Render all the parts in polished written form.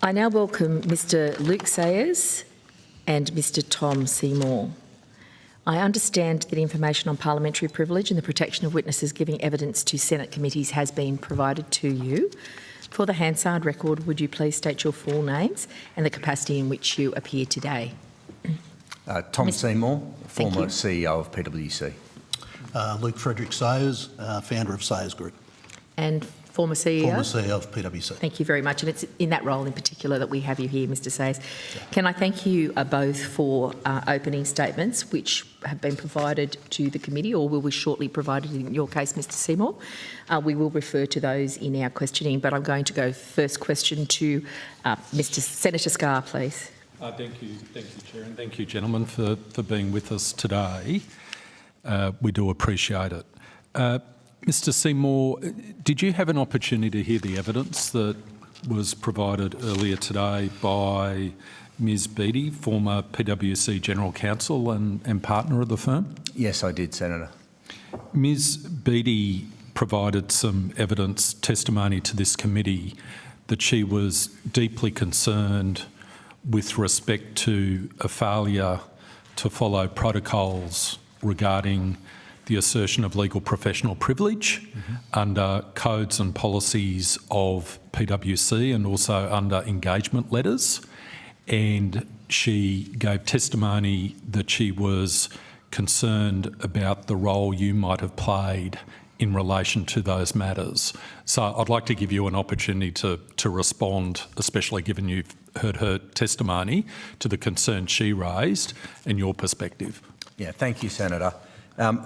I now welcome Mr Luke Sayers and Mr Tom Seymour. I understand that information on parliamentary privilege and the protection of witnesses giving evidence to Senate committees has been provided to you. For the Hansard record, would you please state your full names and the capacity in which you appear today? Tom Seymour, former CEO of PwC. Luke Frederick Sayers, founder of Sayers Group. And former CEO? Former CEO of PwC. Thank you very much. And it's in that role in particular that we have you here, Mr Sayers. Can I thank you both for opening statements which have been provided to the committee, or will be shortly provided in your case, Mr Seymour. We will refer to those in our questioning, but I'm going to go first question to Senator Scarr, please. Thank you, Chair, and thank you, gentlemen, for being with us today. We do appreciate it. Mr Seymour, did you have an opportunity to hear the evidence that was provided earlier today by Ms Beattie, former PwC General Counsel and partner of the firm? Yes, I did, Senator. Ms Beattie provided some evidence, testimony to this committee that she was deeply concerned with respect to a failure to follow protocols regarding the assertion of legal professional privilege under codes and policies of PwC and also under engagement letters. And she gave testimony that she was concerned about the role you might have played in relation to those matters. So I'd like to give you an opportunity to respond, especially given you've heard her testimony, to the concerns she raised and your perspective. Yeah, thank you, Senator.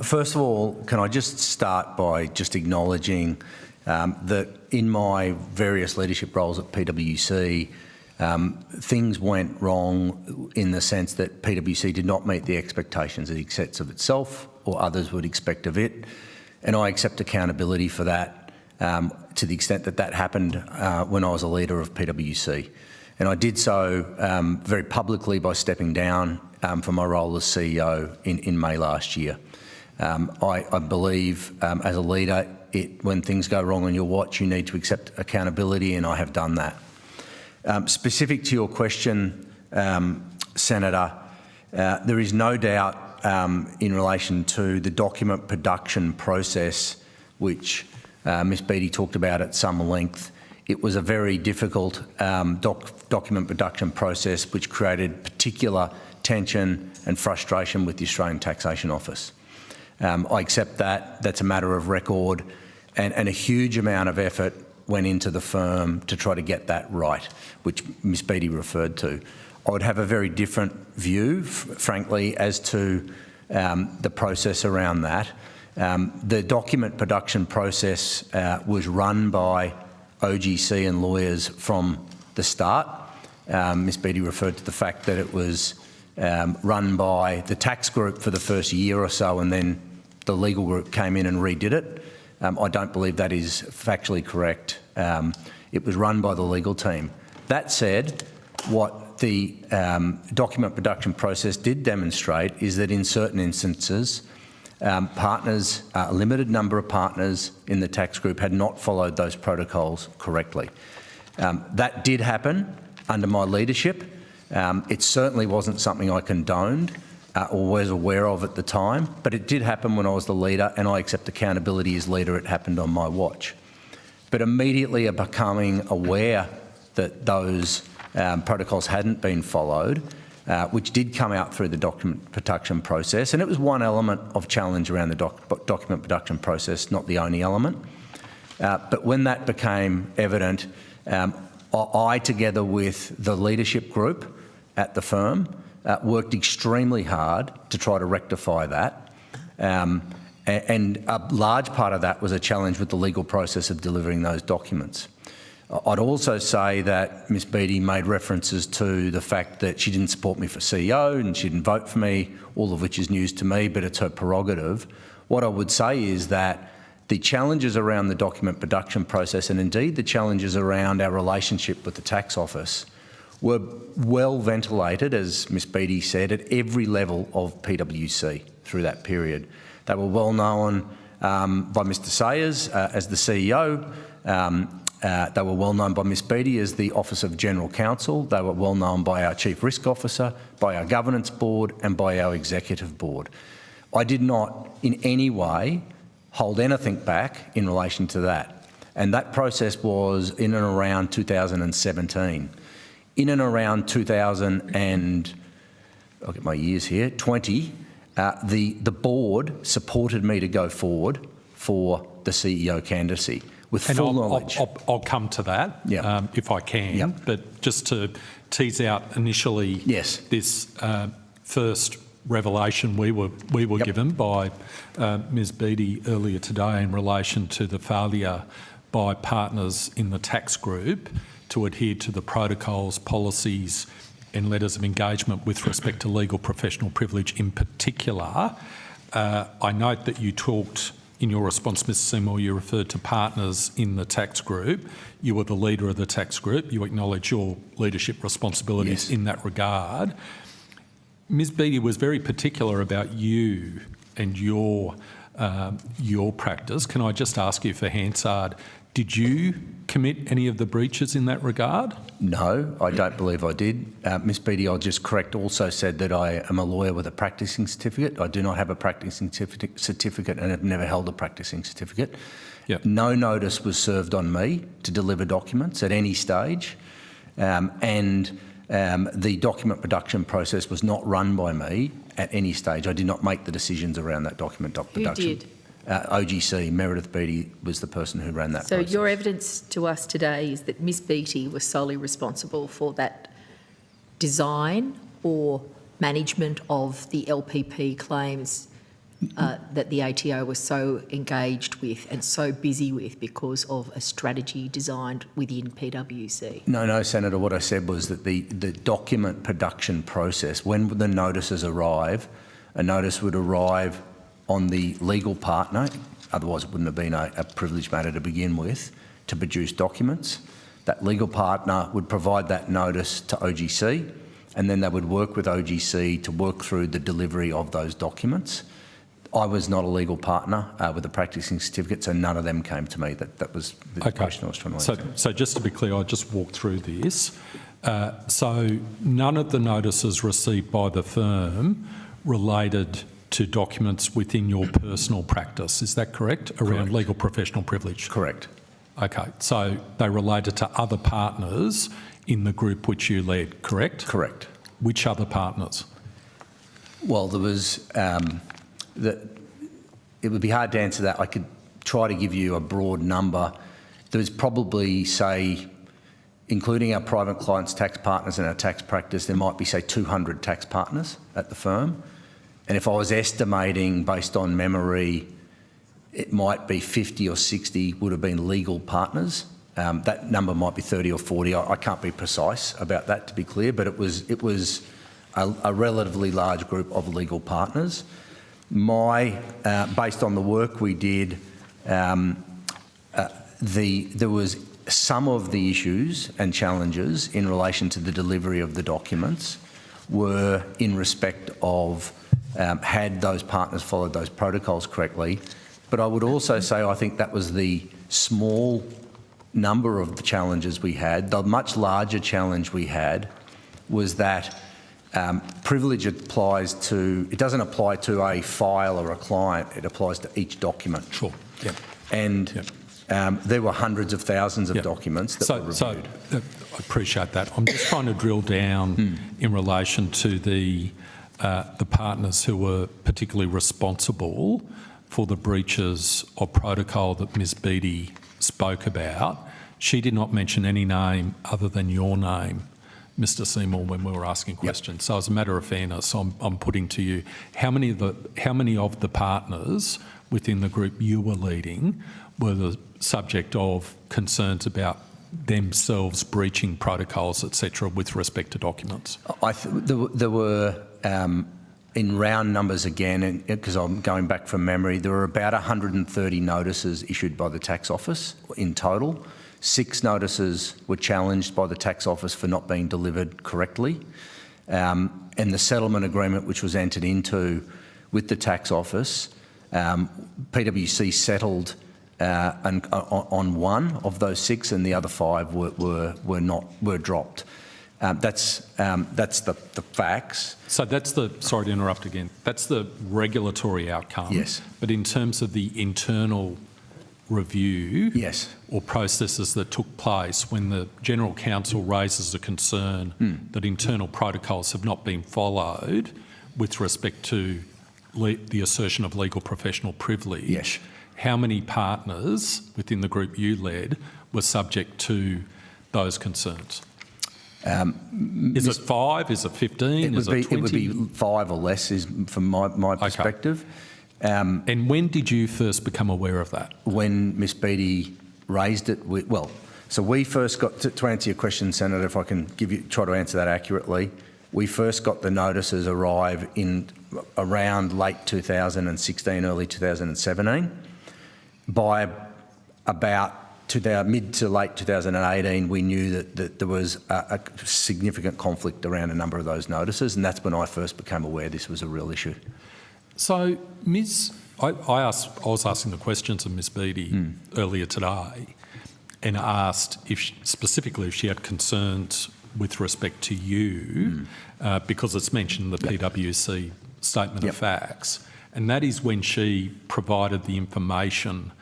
First of all, can I just start by just acknowledging that in my various leadership roles at PwC, things went wrong in the sense that PwC did not meet the expectations it sets of itself or others would expect of it. And I accept accountability for that to the extent that that happened when I was a leader of PwC. And I did so very publicly by stepping down from my role as CEO in May last year. I believe as a leader, when things go wrong on your watch, you need to accept accountability, and I have done that. Specific to your question, Senator, there is no doubt in relation to the document production process, which Ms Beattie talked about at some length. It was a very difficult document production process which created particular tension and frustration with the Australian Taxation Office. I accept that. That's a matter of record, and a huge amount of effort went into the firm to try to get that right, which Ms Beattie referred to. I would have a very different view, frankly, as to the process around that. The document production process was run by OGC and lawyers from the start. Ms Beattie referred to the fact that it was run by the tax group for the first year or so, and then the legal group came in and redid it. I don't believe that is factually correct. It was run by the legal team. That said, what the document production process did demonstrate is that in certain instances, partners, a limited number of partners in the tax group had not followed those protocols correctly. That did happen under my leadership. It certainly wasn't something I condoned or was aware of at the time, but it did happen when I was the leader, and I accept accountability as leader. It happened on my watch. But immediately becoming aware that those protocols hadn't been followed, which did come out through the document production process, and it was one element of challenge around the document production process, not the only element. But when that became evident, I, together with the leadership group at the firm, worked extremely hard to try to rectify that. And a large part of that was a challenge with the legal process of delivering those documents. I'd also say that Ms Beattie made references to the fact that she didn't support me for CEO and she didn't vote for me, all of which is news to me, but it's her prerogative. What I would say is that the challenges around the document production process, and indeed the challenges around our relationship with the tax office, were well ventilated, as Ms Beattie said, at every level of PwC through that period. They were well known by Mr Sayers as the CEO. They were well known by Ms Beattie as the Office of General Counsel. They were well known by our Chief Risk Officer, by our Governance Board and by our Executive Board. I did not in any way hold anything back in relation to that. And that process was in and around 2017. In and around I'll get my years here, 20, the board supported me to go forward for the CEO candidacy with full knowledge. I'll come to that if I can, but just to tease out initially this first revelation we were given by Ms Beattie earlier today in relation to the failure by partners in the tax group to adhere to the protocols, policies and letters of engagement with respect to legal professional privilege in particular. I note that you talked in your response, Mr Seymour, you referred to partners in the tax group. You were the leader of the tax group. You acknowledge your leadership responsibilities in that regard. Ms Beattie was very particular about you and your practice. Can I just ask you for Hansard, did you commit any of the breaches in that regard? No, I don't believe I did. Ms Beattie, I'll just correct, also said that I am a lawyer with a practising certificate. I do not have a practising certificate and have never held a practising certificate. Yep. No notice was served on me to deliver documents at any stage, and the document production process was not run by me at any stage. I did not make the decisions around that document production. Who did? OGC, Meredith Beattie, was the person who ran that process. So your evidence to us today is that Ms Beattie was solely responsible for that design or management of the LPP claims that the ATO was so engaged with and so busy with because of a strategy designed within PwC? No, Senator. What I said was that the document production process, when the notices arrive, a notice would arrive on the legal partner, otherwise it wouldn't have been a privileged matter to begin with, to produce documents. That legal partner would provide that notice to OGC, and then they would work with OGC to work through the delivery of those documents. I was not a legal partner with a practising certificate, so none of them came to me. That was the question I was trying to answer. So just to be clear, I'll just walk through this. So none of the notices received by the firm related to documents within your personal practice, is that correct? Around legal professional privilege? Correct. Okay, so they related to other partners in the group which you led, correct? Correct. Which other partners? Well, there was, it would be hard to answer that. I could try to give you a broad number. There's probably, say, including our private clients' tax partners and our tax practice, there might be, say, 200 tax partners at the firm. And if I was estimating based on memory, it might be 50 or 60 would have been legal partners. That number might be 30 or 40. I can't be precise about that, to be clear, but it was a relatively large group of legal partners. Based on the work we did, there was some of the issues and challenges in relation to the delivery of the documents were in respect of had those partners followed those protocols correctly. But I would also say I think that was the small number of the challenges we had. The much larger challenge we had was that privilege applies to, it doesn't apply to a file or a client, it applies to each document. Sure. Yep. And there were hundreds of thousands of documents that were reviewed. So I appreciate that. I'm just trying to drill down in relation to the partners who were particularly responsible for the breaches of protocol that Ms Beattie spoke about. She did not mention any name other than your name, Mr Seymour, when we were asking questions. So as a matter of fairness, I'm putting to you, how many of the partners within the group you were leading were the subject of concerns about themselves breaching protocols, etc., with respect to documents? There were, in round numbers again, because I'm going back from memory, there were about 130 notices issued by the tax office in total. 6 notices were challenged by the tax office for not being delivered correctly. And the settlement agreement which was entered into with the tax office, PwC settled and on one of those 6, and the other 5 were dropped. That's the facts. So that's sorry to interrupt again, that's the regulatory outcome. Yes. But in terms of the internal review Yes. or processes that took place when the General Counsel raises a concern that internal protocols have not been followed with respect to the assertion of legal professional privilege, Yes. how many partners within the group you led were subject to those concerns? Is it 5? Is it 15? Is it 20? It would be 5 or less, is from my perspective. And when did you first become aware of that? When Ms Beattie raised it, so we first got, to answer your question, Senator, if I can try to answer that accurately, we first got the notices arrive in around late 2016, early 2017. By about mid to late 2018, we knew that there was a significant conflict around a number of those notices, and that's when I first became aware this was a real issue. So, I was asking the questions of Ms Beattie earlier today, and asked specifically if she had concerns with respect to you, because it's mentioned in the PwC statement of facts, and that is when she provided the information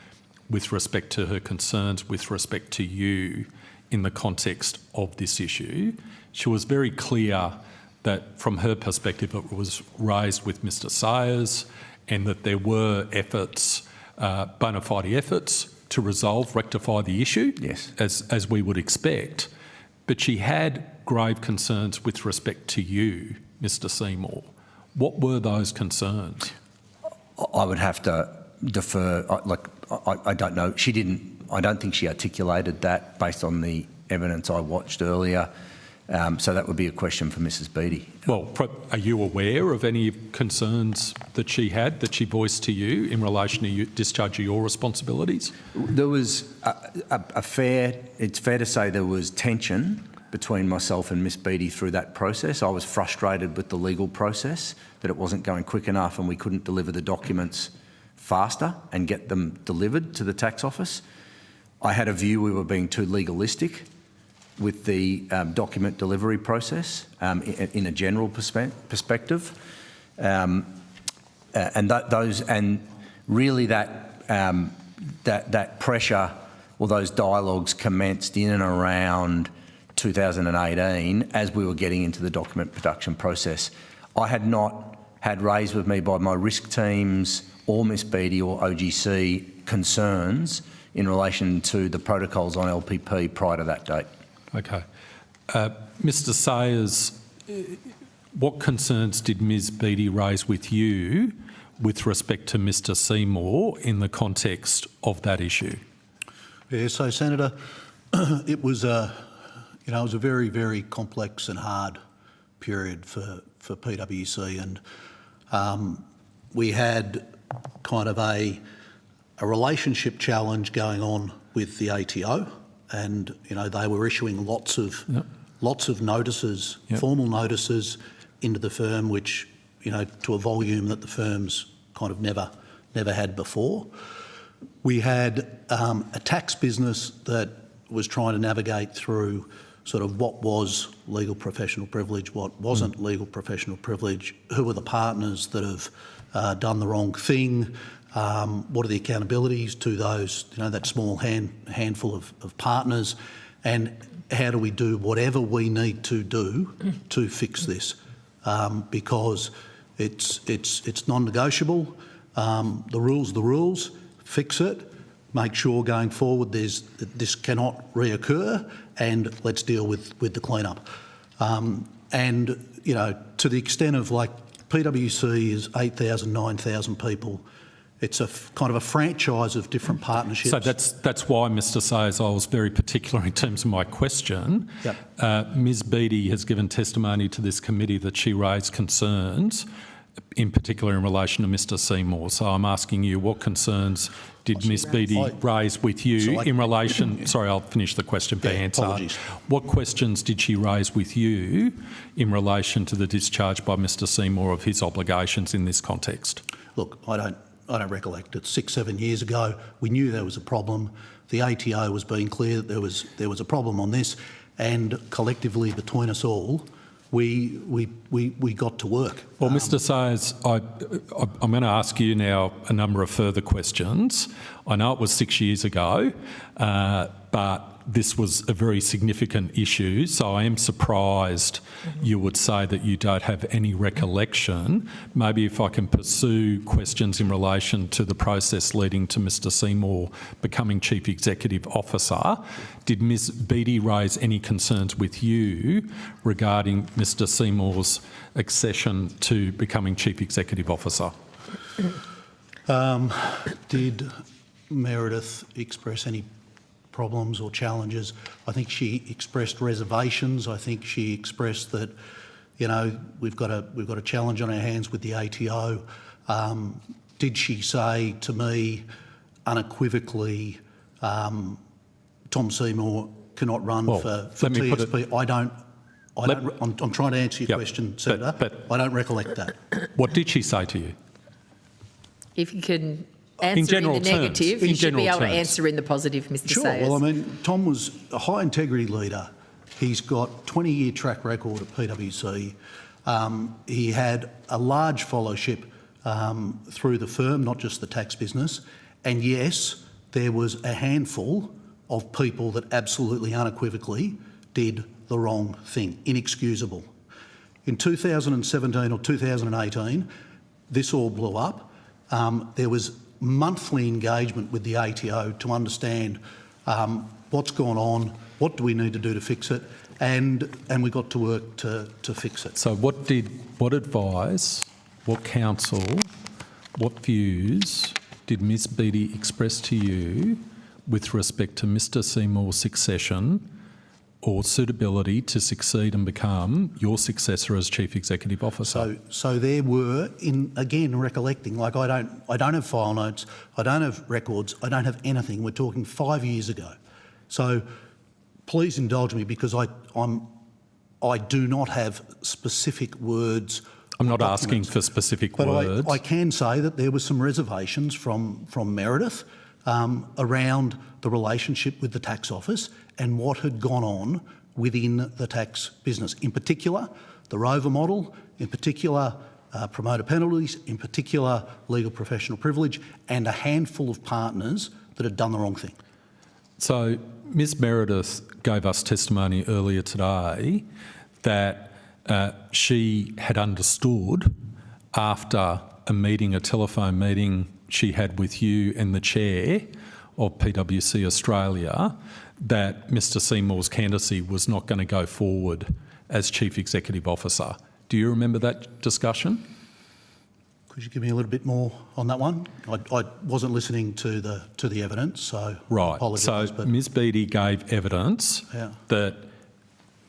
with respect to her concerns with respect to you in the context of this issue. She was very clear that from her perspective it was raised with Mr Sayers and that there were efforts, bona fide efforts to rectify the issue, yes, as we would expect. But she had grave concerns with respect to you, Mr Seymour. What were those concerns? I would have to defer, I don't know. I don't think she articulated that based on the evidence I watched earlier. So that would be a question for Mrs Beattie. Well, are you aware of any concerns that she had, that she voiced to you in relation to discharge of your responsibilities? There was it's fair to say there was tension between myself and Miss Beattie through that process. I was frustrated with the legal process, that it wasn't going quick enough and we couldn't deliver the documents faster and get them delivered to the tax office. I had a view we were being too legalistic with the document delivery process in a general perspective, and really that pressure or those dialogues commenced in and around 2018 as we were getting into the document production process. I had not had raised with me by my risk teams or Miss Beattie or OGC concerns in relation to the protocols on LPP prior to that date. Okay. Mr Sayers, what concerns did Ms Beattie raise with you with respect to Mr Seymour in the context of that issue? Yeah, so Senator, it was a very, very complex and hard period for PwC, and we had kind of a relationship challenge going on with the ATO, and they were issuing lots of notices, formal notices into the firm, which to a volume that the firm's kind of never had before. We had a tax business that was trying to navigate through sort of what was legal professional privilege, what wasn't legal professional privilege, who were the partners that have done the wrong thing, what are the accountabilities to those, that small handful of partners, and how do we do whatever we need to do to fix this, because it's non-negotiable. The rules are the rules. Fix it. Make sure going forward this cannot reoccur, and let's deal with the clean-up. And to the extent of PwC is 8,000, 9,000 people. It's a kind of a franchise of different partnerships. So that's why, Mr Sayers, I was very particular in terms of my question. Yep. Ms Beattie has given testimony to this committee that she raised concerns, in particular in relation to Mr Seymour. So I'm asking you, what concerns did Ms Beattie raise with you in relation... Sorry, I'll finish the question for Hansard. Apologies. What questions did she raise with you in relation to the discharge by Mr Seymour of his obligations in this context? Look, I don't don't recollect it, 6-7 years ago. We knew there was a problem. The ATO was being clear that there was a problem on this, and collectively between us all, we got to work. Well, Mr Sayers, I'm going to ask you now a number of further questions. I know it was 6 years ago, but this was a very significant issue, so I am surprised you would say that you don't have any recollection. Maybe if I can pursue questions in relation to the process leading to Mr Seymour becoming Chief Executive Officer, did Ms Beattie raise any concerns with you regarding Mr Seymour's accession to becoming Chief Executive Officer? Did Meredith express any problems or challenges? I think she expressed reservations. I think she expressed that, you know, we've got a challenge on our hands with the ATO. Did she say to me unequivocally, Tom Seymour cannot run for TSP? I'm trying to answer your question, Senator. But I don't recollect that. What did she say to you? If you can answer in the negative, you should be able to answer in the positive, Mr Sure. Sayers. Well, I mean, Tom was a high integrity leader. He's got 20-year track record at PwC. He had a large fellowship through the firm, not just the tax business. And yes, there was a handful of people that absolutely unequivocally did the wrong thing, inexcusable. In 2017 or 2018, this all blew up. There was monthly engagement with the ATO to understand what's gone on, what do we need to do to fix it, and we got to work to fix it. So what advice, what counsel, what views did Ms Beattie express to you with respect to Mr Seymour's succession or suitability to succeed and become your successor as Chief Executive Officer? So there were, again recollecting, like I don't have file notes, I don't have records, I don't have anything. We're talking 5 years ago. So please indulge me because I do not have specific words. I'm not asking for specific words. But I can say that there were some reservations from Meredith around the relationship with the tax office and what had gone on within the tax business. In particular, the Rover model, in particular, promoter penalties, in particular, legal professional privilege, and a handful of partners that had done the wrong thing. So Ms Meredith gave us testimony earlier today that she had understood after a meeting, a telephone meeting she had with you and the chair of PwC Australia, that Mr Seymour's candidacy was not going to go forward as Chief Executive Officer. Do you remember that discussion? Could you give me a little bit more on that one? I wasn't listening to the evidence, so right. Apologise. So Ms Beattie gave evidence that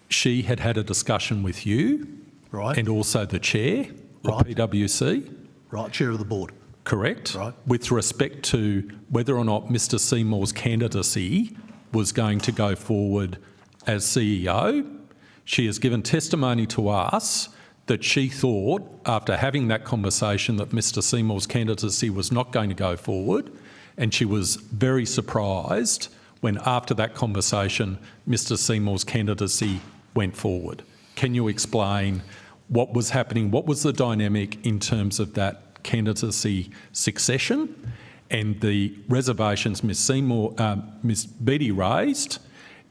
she had had a discussion with you, right, and also the chair of PwC, right, chair of the board. Correct. Right. With respect to whether or not Mr Seymour's candidacy was going to go forward as CEO. She has given testimony to us that she thought, after having that conversation, that Mr Seymour's candidacy was not going to go forward, and she was very surprised when, after that conversation, Mr Seymour's candidacy went forward. Can you explain what was happening? What was the dynamic in terms of that candidacy succession and the reservations Ms Beattie raised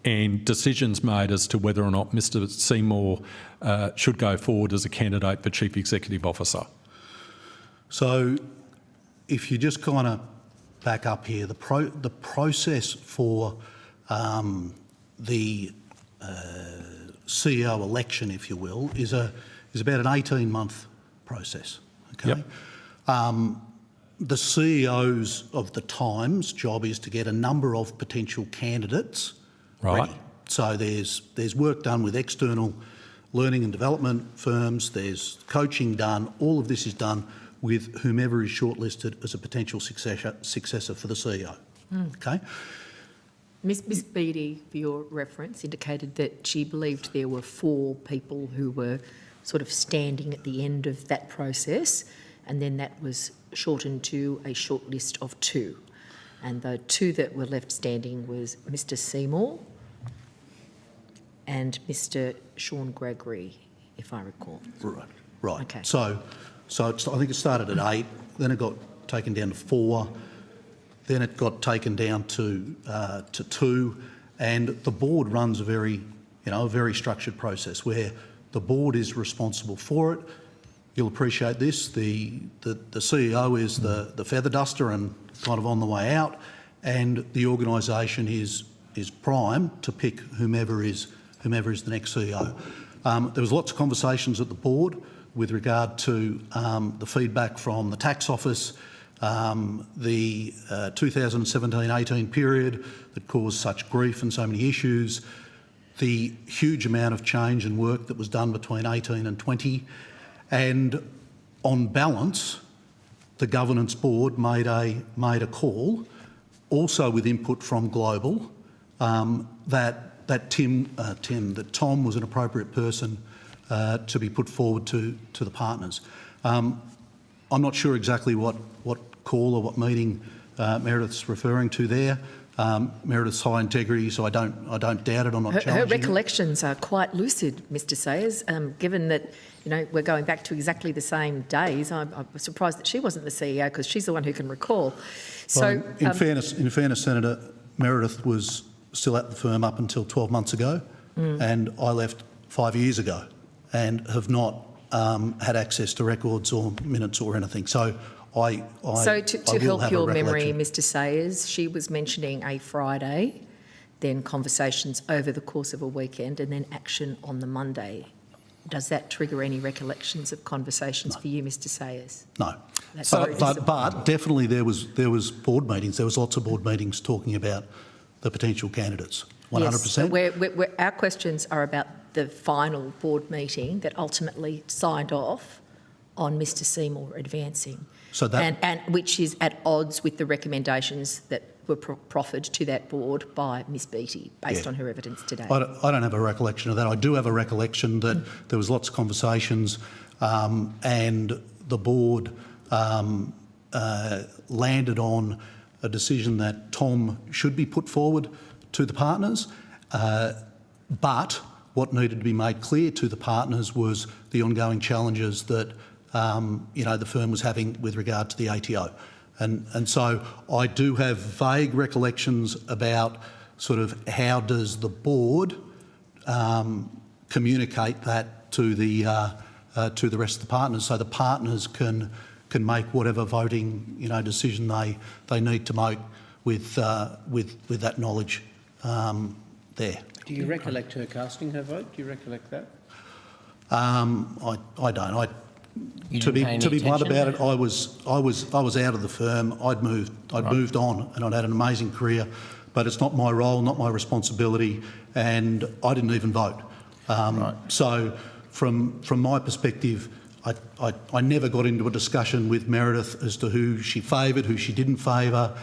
and decisions made as to whether or not Mr Seymour should go forward as a candidate for Chief Executive Officer? So if you just kind of back up here, the process for the CEO election, if you will, is about an 18-month process. Okay. Yep. The CEOs of the Times' job is to get a number of potential candidates ready. So there's work done with external learning and development firms, there's coaching done, all of this is done with whomever is shortlisted as a potential successor for the CEO. Okay. Ms Beattie, for your reference, indicated that she believed there were 4 people who were sort of standing at the end of that process, and then that was shortened to a short list of 2. And the 2 that were left standing was Mr Seymour and Mr Sean Gregory, if I recall. Right. Okay. So I think it started at 8, then it got taken down to 4, then it got taken down to 2, and the board runs a very structured process where the board is responsible for it. You'll appreciate this. The CEO is the feather duster and kind of on the way out, and the organisation is primed to pick whomever is the next CEO. There was lots of conversations at the board with regard to the feedback from the tax office, the 2017-18 period that caused such grief and so many issues, the huge amount of change and work that was done between 18 and 20, and on balance, the governance board made a call, also with input from Global, that Tom was an appropriate person to be put forward to the partners. I'm not sure exactly what call or what meeting Meredith's referring to there. Meredith's high integrity, so I don't doubt it. I'm not challenging Her it. recollections are quite lucid, Mr Sayers. Given that we're going back to exactly the same days, I'm surprised that she wasn't the CEO because she's the one who can recall. So, in fairness, Senator, Meredith was still at the firm up until 12 months ago, and I left 5 years ago, and have not had access to records or minutes or anything. So I to will help have your a memory, recollection. Mr Sayers, she was mentioning a Friday, then conversations over the course of a weekend, and then action on the Monday. Does that trigger any recollections of conversations for you, Mr Sayers? No. That's But definitely there was board meetings. There was lots of board meetings talking about the potential candidates. 100%. Yes, our questions are about the final board meeting that ultimately signed off on Mr Seymour advancing, So that, and which is at odds with the recommendations that were proffered to that board by Ms Beattie based on her evidence today. I don't have a recollection of that. I do have a recollection that there was lots of conversations, and the board landed on a decision that Tom should be put forward to the partners, but what needed to be made clear to the partners was the ongoing challenges that the firm was having with regard to the ATO. And so I do have vague recollections about sort of how does the board communicate that to the rest of the partners, so the partners can make whatever voting decision they need to make with that knowledge there. Do you recollect her casting her vote? Do you recollect that? I don't. To be blunt about it, I was out of the firm. I'd moved on, and I'd had an amazing career, but it's not my role, not my responsibility, and I didn't even vote. So from my perspective, I never got into a discussion with Meredith as to who she favoured, who she didn't favour.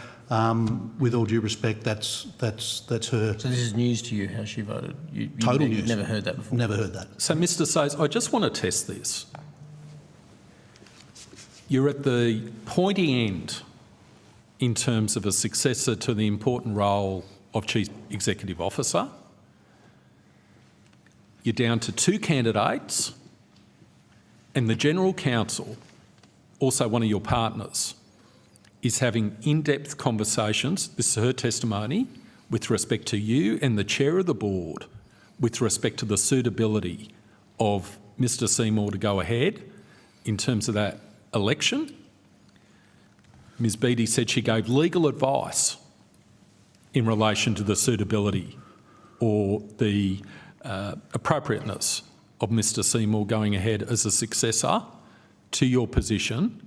With all due respect, that's her. So this is news to you, how she voted? Total news. You've never heard that before? Never heard that. So, Mr Sayers, I just want to test this. You're at the pointy end in terms of a successor to the important role of Chief Executive Officer. You're down to 2 candidates, and the General Counsel, also one of your partners, is having in-depth conversations, this is her testimony, with respect to you and the chair of the board, with respect to the suitability of Mr Seymour to go ahead in terms of that election. Ms Beattie said she gave legal advice in relation to the suitability or the appropriateness of Mr Seymour going ahead as a successor to your position,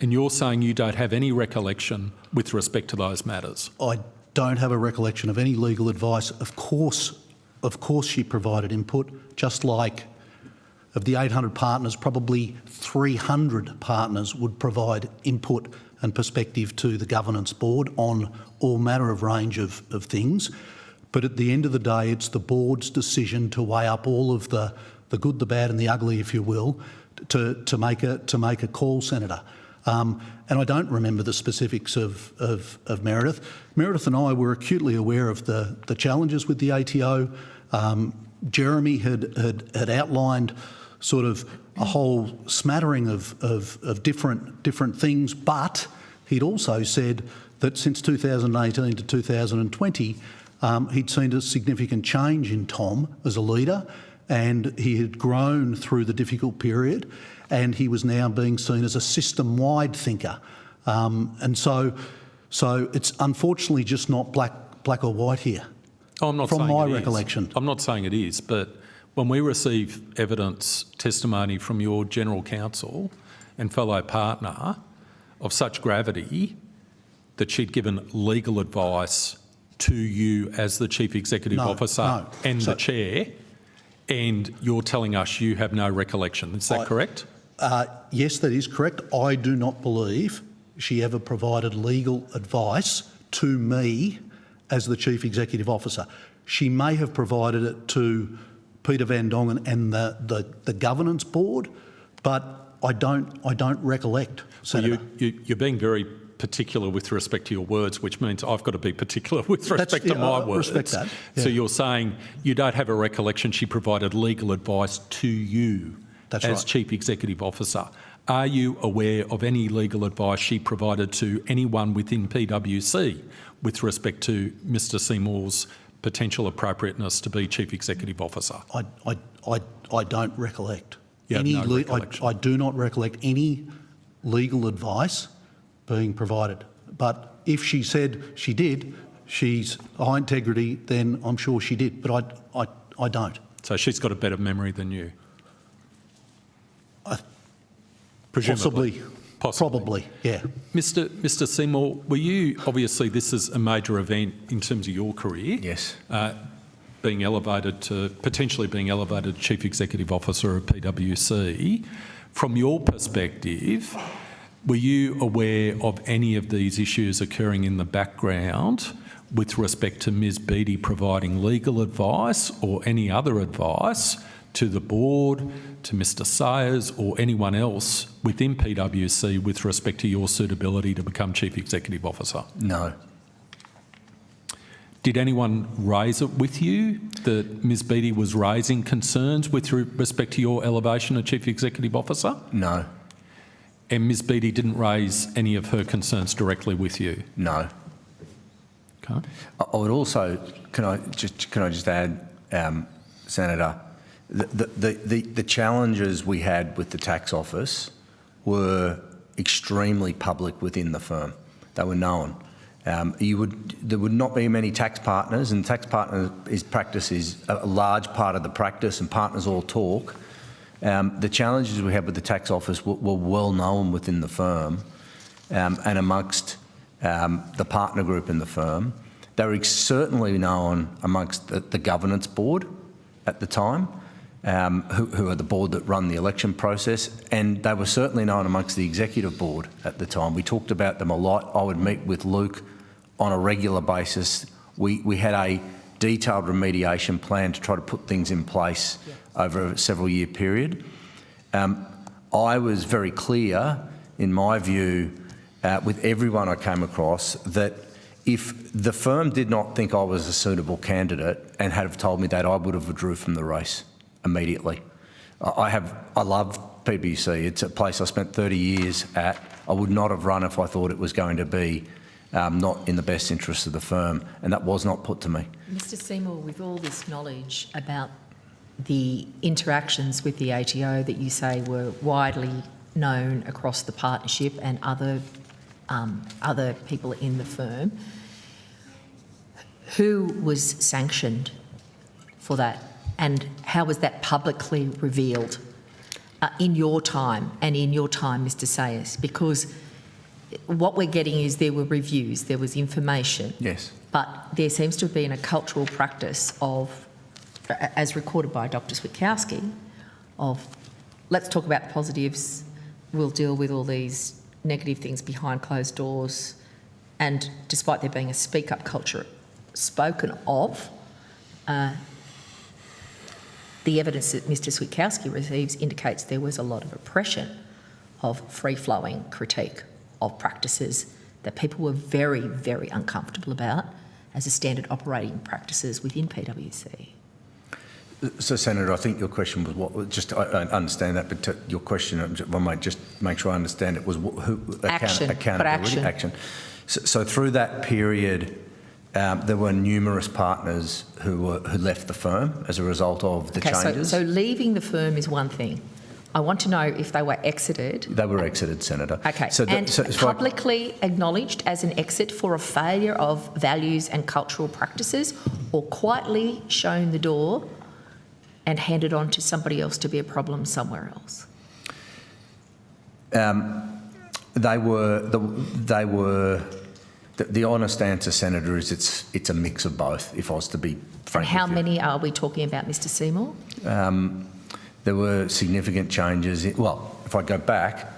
and you're saying you don't have any recollection with respect to those matters. I don't have a recollection of any legal advice. Of course she provided input, just like of the 800 partners, probably 300 partners would provide input and perspective to the governance board on all manner of range of things. But at the end of the day, it's the board's decision to weigh up all of the good, the bad and the ugly, if you will, to make a call, Senator. And I don't remember the specifics of Meredith. Meredith and I were acutely aware of the challenges with the ATO. Jeremy had outlined sort of a whole smattering of different things, but he'd also said that since 2018 to 2020, he'd seen a significant change in Tom as a leader, and he had grown through the difficult period, and he was now being seen as a system-wide thinker. And so it's unfortunately just not black or white here. Oh, I'm not from saying my it is. recollection. I'm not saying it is, but when we receive evidence, testimony from your general counsel and fellow partner of such gravity that she'd given legal advice to you as the Chief Executive Officer and the Chair, and you're telling us you have no recollection. Is that correct? Yes, that is correct. I do not believe she ever provided legal advice to me as the Chief Executive Officer. She may have provided it to Peter Van Dongen and the governance board, but I don't recollect, Senator. Well, you're being very particular with respect to your words, which means I've got to be particular with respect to my words. Respect that. Yeah. So you're saying you don't have a recollection she provided legal advice to you as Chief Executive Officer. Are you aware of any legal advice she provided to anyone within PwC with respect to Mr Seymour's potential appropriateness to be Chief Executive Officer? I don't recollect. You have no recollection. I do not recollect any legal advice being provided. But if she said she did, she's high integrity, then I'm sure she did. But I don't. So she's got a better memory than you? Presumably. Possibly. Probably, yeah. Mr Seymour, were you, obviously this is a major event in terms of your career. Yes. Potentially being elevated Chief Executive Officer of PwC. From your perspective, were you aware of any of these issues occurring in the background with respect to Ms Beattie providing legal advice or any other advice to the board, to Mr Sayers or anyone else within PwC with respect to your suitability to become Chief Executive Officer? No. Did anyone raise it with you that Ms Beattie was raising concerns with respect to your elevation of Chief Executive Officer? No. And Ms Beattie didn't raise any of her concerns directly with you? No. Okay. I would also, can I just add, Senator, the challenges we had with the tax office were extremely public within the firm. They were known. There would not be many tax partners, and tax partner practice is a large part of the practice, and partners all talk. The challenges we had with the tax office were well known within the firm and amongst the partner group in the firm. They were certainly known amongst the governance board at the time, who are the board that run the election process, and they were certainly known amongst the executive board at the time. We talked about them a lot. I would meet with Luke on a regular basis. We had a detailed remediation plan to try to put things in place over a several-year period. I was very clear, in my view, with everyone I came across, that if the firm did not think I was a suitable candidate and had have told me that, I would have withdrew from the race immediately. I love PwC. It's a place I spent 30 years at. I would not have run if I thought it was going to be not in the best interest of the firm, and that was not put to me. Mr Seymour, with all this knowledge about the interactions with the ATO that you say were widely known across the partnership and other people in the firm, who was sanctioned for that, and how was that publicly revealed in your time and in your time, Mr Sayers? Because what we're getting is there were reviews, there was information. Yes. But there seems to have been a cultural practice of, as recorded by Dr Switkowski, of let's talk about the positives, we'll deal with all these negative things behind closed doors. And despite there being a speak-up culture spoken of, the evidence that Mr Switkowski receives indicates there was a lot of oppression of free-flowing critique of practices that people were very, very uncomfortable about as a standard operating practices within PwC. So, Senator, I think your question was what? Just I understand that, but your question, I might just make sure I understand it, was accountability. Action. So through that period, there were numerous partners who left the firm as a result of the changes. So leaving the firm is one thing. I want to know if they were exited. They were exited, Senator. Okay, publicly acknowledged as an exit for a failure of values and cultural practices, or quietly shown the door and handed on to somebody else to be a problem somewhere else? The honest answer, Senator, is it's a mix of both, if I was to be frank. And how many are we talking about, Mr Seymour? There were significant changes. Well, if I go back,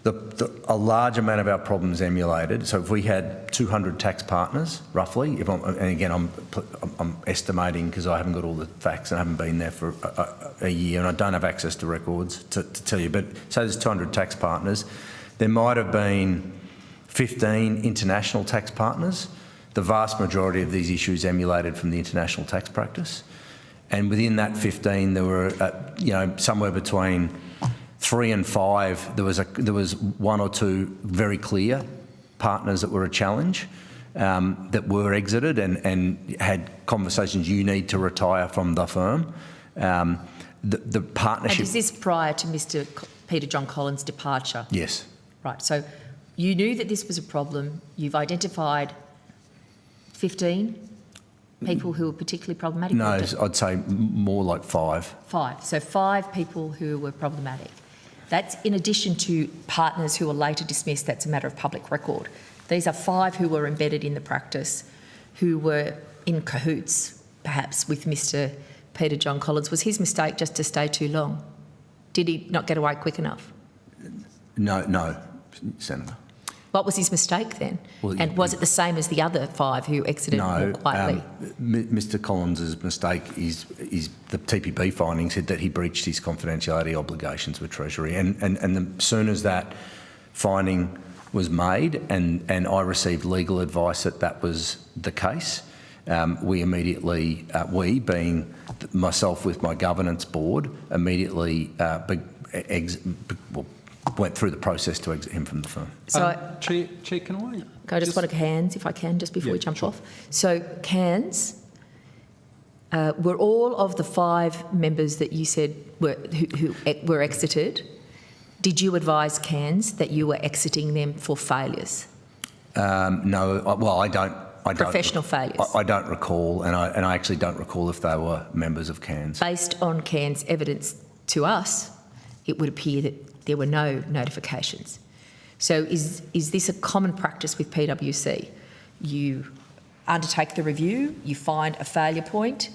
a large amount of our problems emulated. So if we had 200 tax partners, roughly, and again, I'm estimating because I haven't got all the facts and I haven't been there for a year and I don't have access to records to tell you, but say there's 200 tax partners, there might have been 15 international tax partners. The vast majority of these issues emulated from the international tax practice. And within that 15, there were, somewhere between 3 and 5, there was 1 or 2 very clear partners that were a challenge, that were exited and had conversations, you need to retire from the firm. The partnership... And is this prior to Mr Peter John Collins' departure? Yes. Right, so you knew that this was a problem. You've identified 15 people who were particularly problematic? No, I'd say more like 5. 5. So 5 people who were problematic. That's in addition to partners who were later dismissed. That's a matter of public record. These are 5 who were embedded in the practice, who were in cahoots, perhaps, with Mr Peter John Collins. Was his mistake just to stay too long? Did he not get away quick enough? No, Senator. What was his mistake then? Well, and was it the same as the other 5 who exited more quietly? Mr Collins' mistake is the TPB findings said that he breached his confidentiality obligations with Treasury, and as soon as that finding was made and I received legal advice that was the case, we immediately, we being myself with my governance board, immediately went through the process to exit him from the firm. So, Chair, can I just want to hands, if I can, just before we jump off. So, Cairns, were all of the 5 members that you said who were exited, did you advise Cairns that you were exiting them for failures? No, well, I don't. Professional failures? I don't recall, and I actually don't recall if they were members of Cairns. Based on Cairns' evidence to us, it would appear that there were no notifications. So is this a common practice with PwC? You undertake the review, you find a failure point,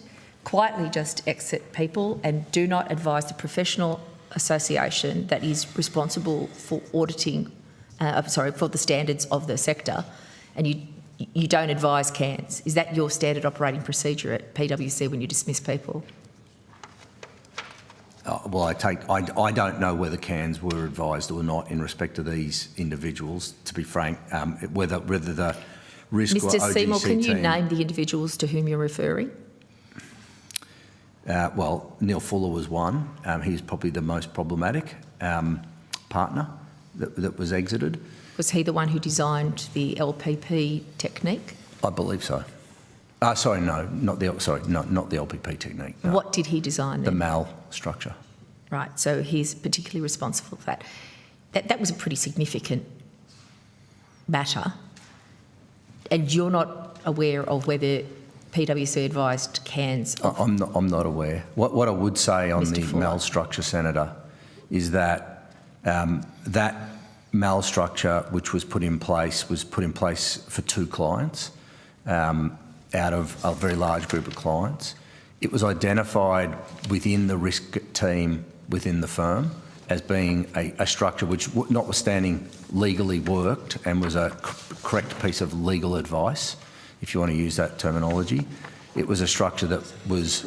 quietly just exit people and do not advise the professional association that is responsible for auditing, for the standards of the sector, and you don't advise Cairns. Is that your standard operating procedure at PwC when you dismiss people? Well, I don't know whether Cairns were advised or not in respect to these individuals, to be frank, whether the risk Mr. or OGC Seymour, can you team, name the individuals to whom you're referring? Well, Neil Fuller was one. He was probably the most problematic partner that was exited. Was he the one who designed the LPP technique? I believe so. Sorry, no, not the LPP technique. No. What did he design then? The MAL structure. Right, so he's particularly responsible for that. That was a pretty significant matter, and you're not aware of whether PwC advised Cairns? I'm not aware. What I would say on Mr. the Fuller. MAL structure, Senator, is that that MAL structure, which was put in place for 2 clients out of a very large group of clients. It was identified within the risk team within the firm as being a structure which, notwithstanding legally worked and was a correct piece of legal advice, if you want to use that terminology. It was a structure that was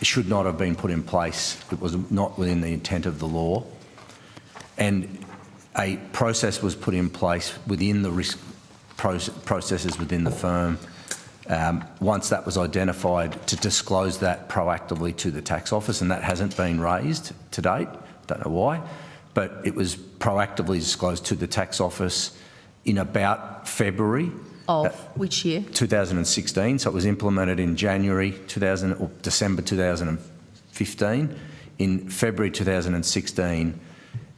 should not have been put in place. It was not within the intent of the law. and a process was put in place within the risk processes within the firm, once that was identified, to disclose that proactively to the tax office, and that hasn't been raised to date. Don't know why, but it was proactively disclosed to the tax office in about February. Of which year? 2016. So it was implemented in December 2015. In February 2016,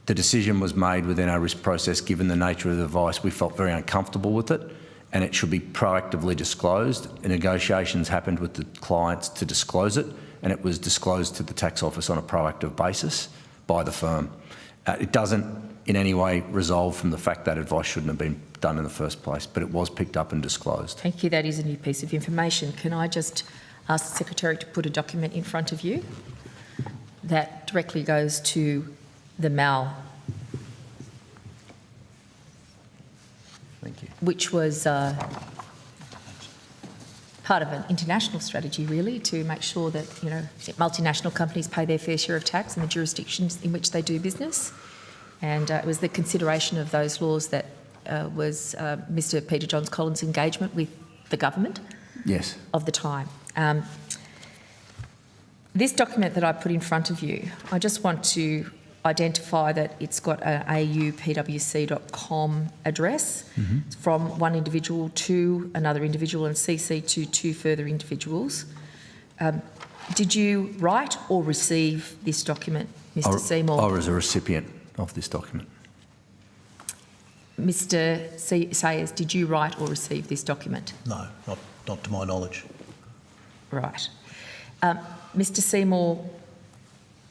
the decision was made within our risk process, given the nature of the advice, we felt very uncomfortable with it, and it should be proactively disclosed. And negotiations happened with the clients to disclose it, and it was disclosed to the tax office on a proactive basis by the firm. It doesn't in any way resolve from the fact that advice shouldn't have been done in the first place, but it was picked up and disclosed. Thank you. That is a new piece of information. Can I just ask the Secretary to put a document in front of you that directly goes to the MAL, Thank you. which was part of an international strategy, really, to make sure that, you know, multinational companies pay their fair share of tax in the jurisdictions in which they do business. And it was the consideration of those laws that was Mr. Peter Johns Collins' engagement with the government Yes. of the time. This document that I put in front of you, I just want to identify that it's got an aupwc.com address from one individual to another individual and CC to two further individuals. Did you write or receive this document, Mr. Seymour? I was a recipient of this document. Mr. Sayers, did you write or receive this document? No, not to my knowledge. Right. Mr. Seymour,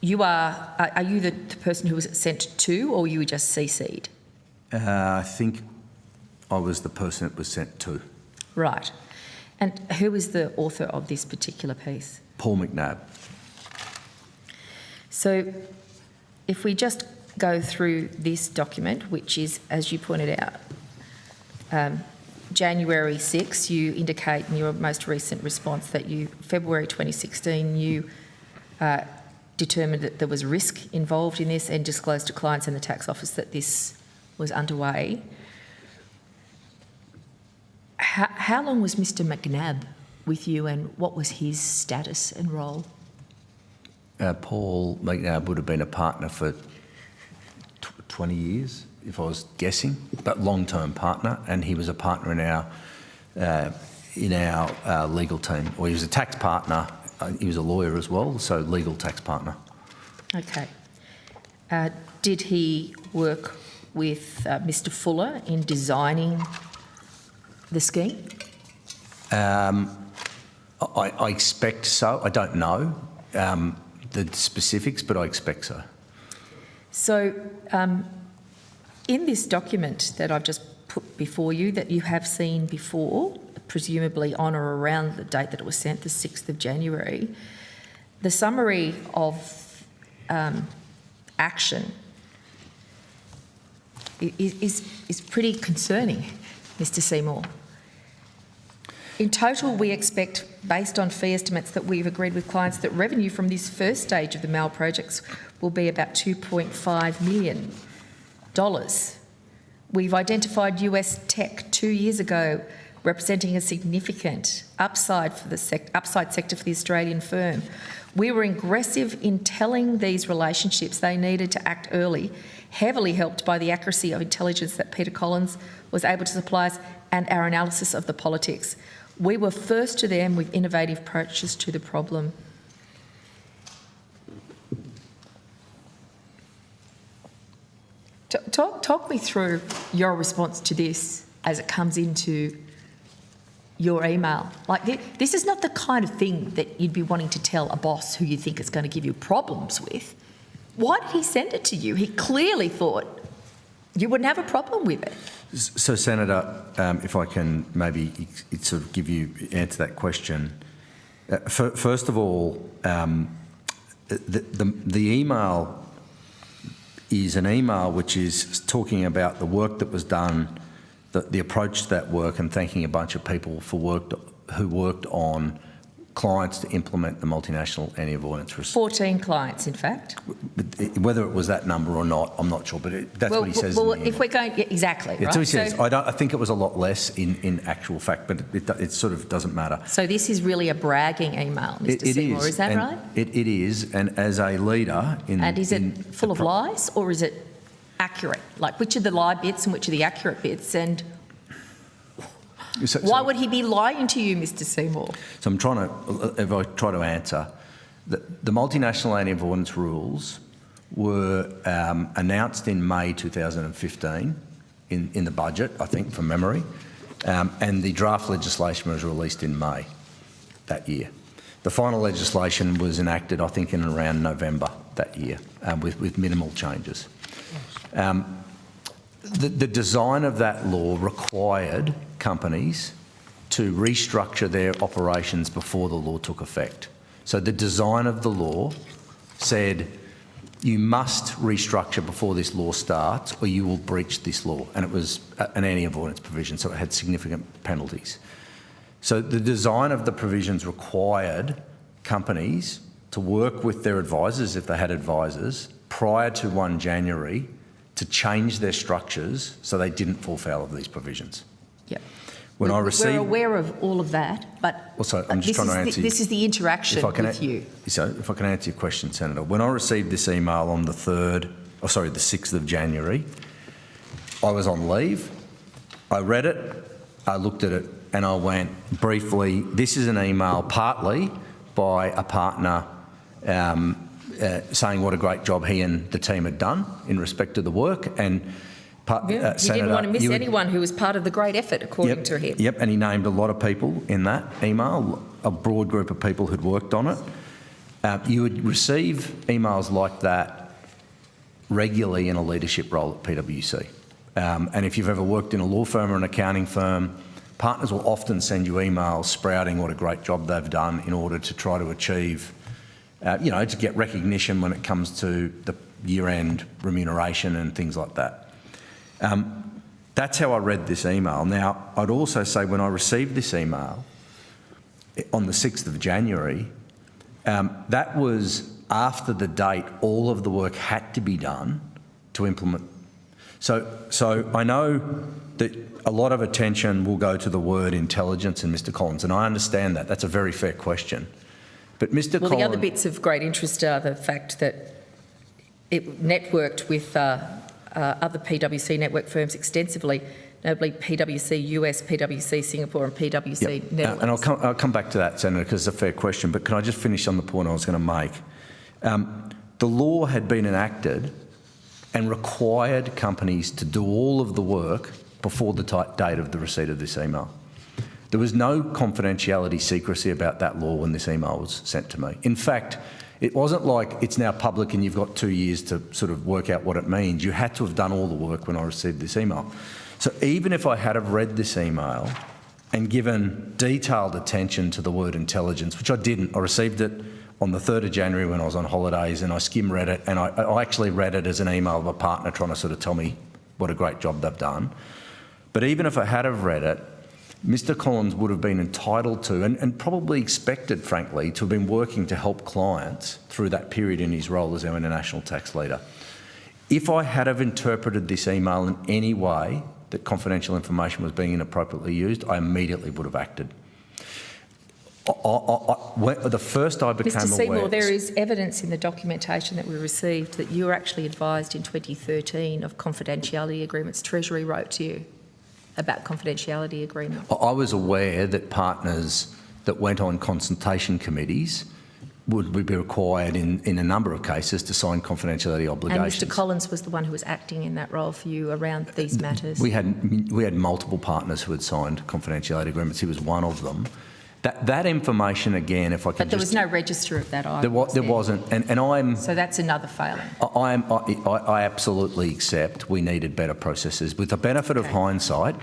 you are you the person who was sent to, or you were just CC'd? I think I was the person that was sent to. Right. And who is the author of this particular piece? Paul McNabb. So if we just go through this document, which is, as you pointed out, January 6, you indicate in your most recent response that February 2016, you determined that there was risk involved in this and disclosed to clients in the tax office that this was underway. How long was Mr. McNabb with you, and what was his status and role? Paul McNabb would have been a partner for 20 years, if I was guessing, but long-term partner, and he was a partner in our legal team. Or he was a tax partner. He was a lawyer as well, so legal tax partner. Okay. Did he work with Mr. Fuller in designing the scheme? I expect so. I don't know the specifics, but I expect so. So in this document that I've just put before you, that you have seen before, presumably on or around the date that it was sent, the 6th of January, the summary of action is pretty concerning, Mr. Seymour. In total, we expect, based on fee estimates that we've agreed with clients, that revenue from this first stage of the MAL projects will be about $2.5 million. We've identified US tech 2 years ago representing a significant upside sector for the Australian firm. We were aggressive in telling these relationships they needed to act early, heavily helped by the accuracy of intelligence that Peter Collins was able to supply us and our analysis of the politics. We were first to them with innovative approaches to the problem. Talk me through your response to this as it comes into your email. Like, this is not the kind of thing that you'd be wanting to tell a boss who you think is going to give you problems with. Why did he send it to you? He clearly thought you wouldn't have a problem with it. So, Senator, if I can maybe sort of answer that question. First of all, the email is an email which is talking about the work that was done, the approach to that work, and thanking a bunch of people who worked on clients to implement the multinational anti-avoidance risk. 14 clients, in fact. Whether it was that number or not, I'm not sure, but that's what he says Well, in the if we're going... Yeah, exactly, It's right? what he says. So, I think it was a lot less in actual fact, but it sort of doesn't matter. so this is really a bragging email, Mr Seymour, is that and right? It is, and as a leader in... And is it full of lies or is it accurate? Like, which are the lie bits and which are the accurate bits? And why would he be lying to you, Mr Seymour? So I'm trying to, if I try to answer, the multinational anti-avoidance rules were announced in May 2015 in the budget, I think, from memory, and the draft legislation was released in May that year. The final legislation was enacted, I think, in around November that year, with minimal changes. The design of that law required companies to restructure their operations before the law took effect. So the design of the law said you must restructure before this law starts or you will breach this law, and it was an anti-avoidance provision, so it had significant penalties. So the design of the provisions required companies to work with their advisors, if they had advisors, prior to 1 January to change their structures so they didn't fall foul of these provisions. Yep. When I received... We're aware of all of that, but Also, I'm just trying to answer... This is the interaction with you. So if I can answer your question, Senator. When I received this email on the 6th of January, I was on leave. I read it, I looked at it, and I went briefly, this is an email partly by a partner saying what a great job he and the team had done in respect to the work, and He didn't want to miss anyone who was part of the great effort, according to him. Yep, and he named a lot of people in that email, a broad group of people who'd worked on it. You would receive emails like that regularly in a leadership role at PwC. And if you've ever worked in a law firm or an accounting firm, partners will often send you emails sprouting what a great job they've done in order to try to achieve, to get recognition when it comes to the year-end remuneration and things like that. That's how I read this email. Now, I'd also say when I received this email on the 6th of January, that was after the date all of the work had to be done to implement. So I know that a lot of attention will go to the word intelligence and Mr Collins, and I understand that. That's a very fair question. But Mr Collins... the other bits of great interest are the fact that it networked with other PwC network firms extensively, notably PwC US, PwC Singapore and PwC Netherlands. And I'll come back to that, Senator, because it's a fair question, but can I just finish on the point I was going to make? The law had been enacted and required companies to do all of the work before the date of the receipt of this email. There was no confidentiality secrecy about that law when this email was sent to me. In fact, it wasn't like it's now public and you've got 2 years to sort of work out what it means. You had to have done all the work when I received this email. So even if I had have read this email and given detailed attention to the word intelligence, which I didn't, I received it on the 3rd of January when I was on holidays, and I skim-read it, and I actually read it as an email of a partner trying to sort of tell me what a great job they've done. But even if I had have read it, Mr Collins would have been entitled to, and probably expected, frankly, to have been working to help clients through that period in his role as our international tax leader. If I had have interpreted this email in any way that confidential information was being inappropriately used, I immediately would have acted. The first I became aware... Mr Seymour, there is evidence in the documentation that we received that you were actually advised in 2013 of confidentiality agreements. Treasury wrote to you about confidentiality agreements. I was aware that partners that went on consultation committees would be required in a number of cases to sign confidentiality obligations. And Mr Collins was the one who was acting in that role for you around these matters. We had multiple partners who had signed confidentiality agreements. He was one of them. That information, again, if I can... But there was no register of that either. There wasn't, and I'm... So that's another failing. I absolutely accept we needed better processes. With the benefit of hindsight,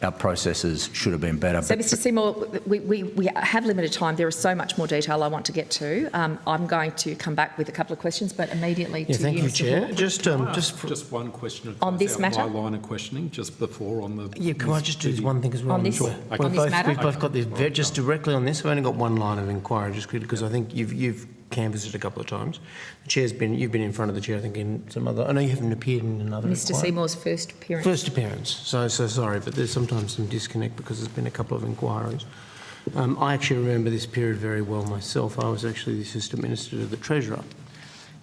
our processes should have been better. So, Mr Seymour, we have limited time. There is so much more detail I want to get to. I'm going to come back with a couple of questions, but immediately to thank you, Mr. Chair. Hawke. Just one question. On this matter? My line of questioning just before on the... Yeah, can I just do one thing as well? On this- Sure. on this matter? We've both got this, just directly on this, I've only got one line of inquiry, just quickly, because I think you've canvassed it a couple of times. The Chair's you've been in front of the Chair, I think, in some other... I know you haven't appeared in another Mr inquiry. Seymour's first appearance. First appearance. So sorry, but there's sometimes some disconnect because there's been a couple of inquiries. I actually remember this period very well myself. I was actually the Assistant Minister to the Treasurer.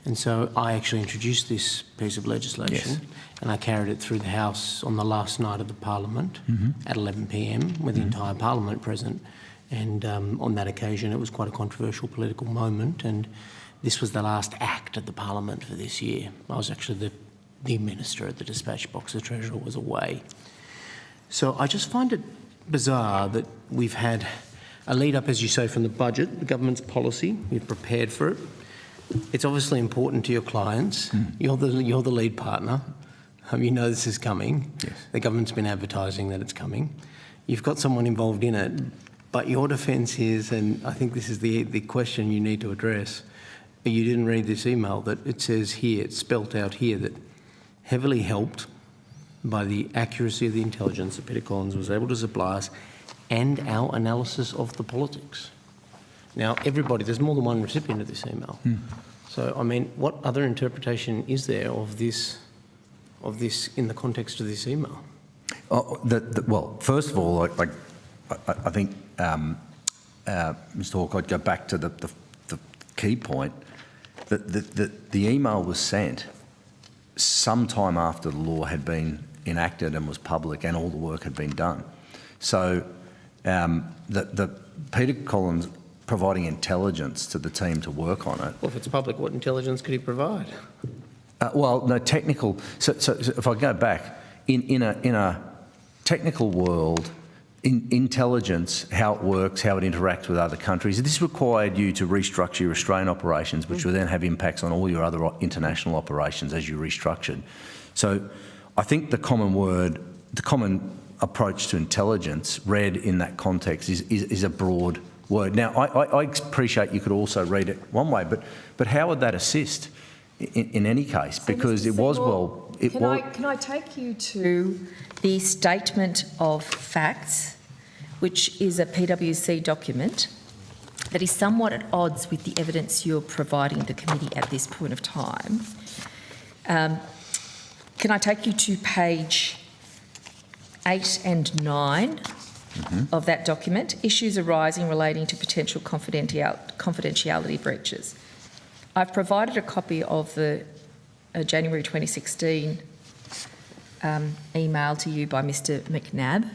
And so I actually introduced this piece of legislation and I carried it through the House on the last night of the Parliament at 11 p.m. with the entire Parliament present. And on that occasion, it was quite a controversial political moment. And this was the last act of the Parliament for this year. I was actually the Minister at the dispatch box. The Treasurer was away. So I just find it bizarre that we've had a lead up, as you say, from the budget, the government's policy. We've prepared for it. It's obviously important to your clients. You're the lead partner. You know this is coming. Yes. The government's been advertising that it's coming. You've got someone involved in it, but your defence is, and I think this is the question you need to address, you didn't read this email that it says here, it's spelt out here, that heavily helped by the accuracy of the intelligence that Peter Collins was able to supply us and our analysis of the politics. Now, there's more than one recipient of this email. So, I mean, what other interpretation is there of this in the context of this email? Well, first of all, I think, Mr Hawke, I'd go back to the key point that the email was sent sometime after the law had been enacted and was public and all the work had been done. So the Peter Collins providing intelligence to the team to work on it. Well, if it's public, what intelligence could he provide? Well, no, technical. So if I go back, in a technical world, intelligence, how it works, how it interacts with other countries, this required you to restructure your Australian operations, which will then have impacts on all your other international operations as you restructured. So I think the common approach to intelligence read in that context is a broad word. Now, I appreciate you could also read it one way, but how would that assist in any case? Because it was well... Can I take you to the statement of facts, which is a PwC document that is somewhat at odds with the evidence you're providing the committee at this point of time. Can I take you to page 8 and 9 of that document? Issues arising relating to potential confidentiality breaches. I've provided a copy of the January 2016 email to you by Mr McNabb.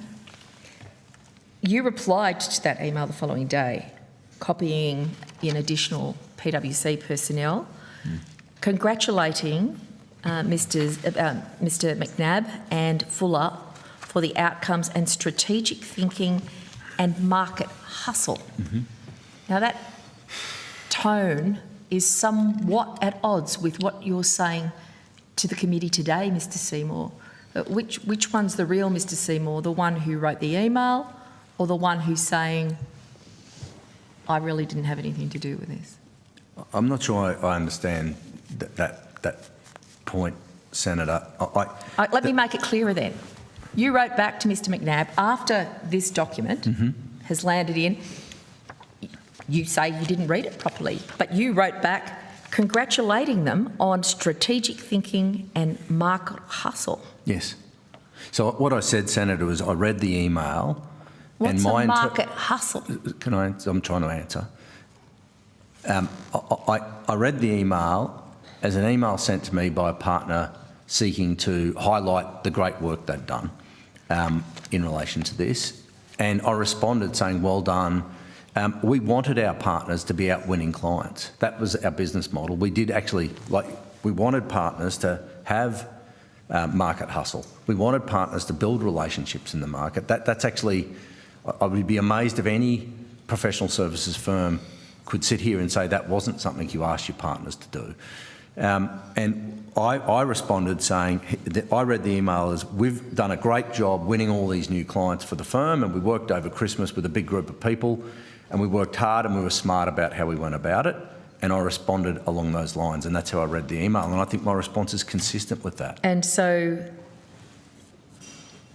You replied to that email the following day, copying in additional PwC personnel, congratulating Mr McNabb and Fuller for the outcomes and strategic thinking and market hustle. Now that tone is somewhat at odds with what you're saying to the committee today, Mr Seymour. Which one's the real Mr Seymour? The one who wrote the email or the one who's saying, I really didn't have anything to do with this? I'm not sure I understand that point, Senator. Let me make it clearer then. You wrote back to Mr McNabb after this document has landed in. You say you didn't read it properly, but you wrote back congratulating them on strategic thinking and market hustle. Yes. So what I said, Senator, was I read the email. What's and a market hustle? Can I? I'm trying to answer. I read the email as an email sent to me by a partner seeking to highlight the great work they've done in relation to this, and I responded saying, well done. We wanted our partners to be out winning clients. That was our business model. We did actually, we wanted partners to have market hustle. We wanted partners to build relationships in the market. That's actually, I would be amazed if any professional services firm could sit here and say that wasn't something you asked your partners to do. And I responded saying, I read the email as, we've done a great job winning all these new clients for the firm, and we worked over Christmas with a big group of people, and we worked hard and we were smart about how we went about it. And I responded along those lines, and that's how I read the email. And I think my response is consistent with that. And so,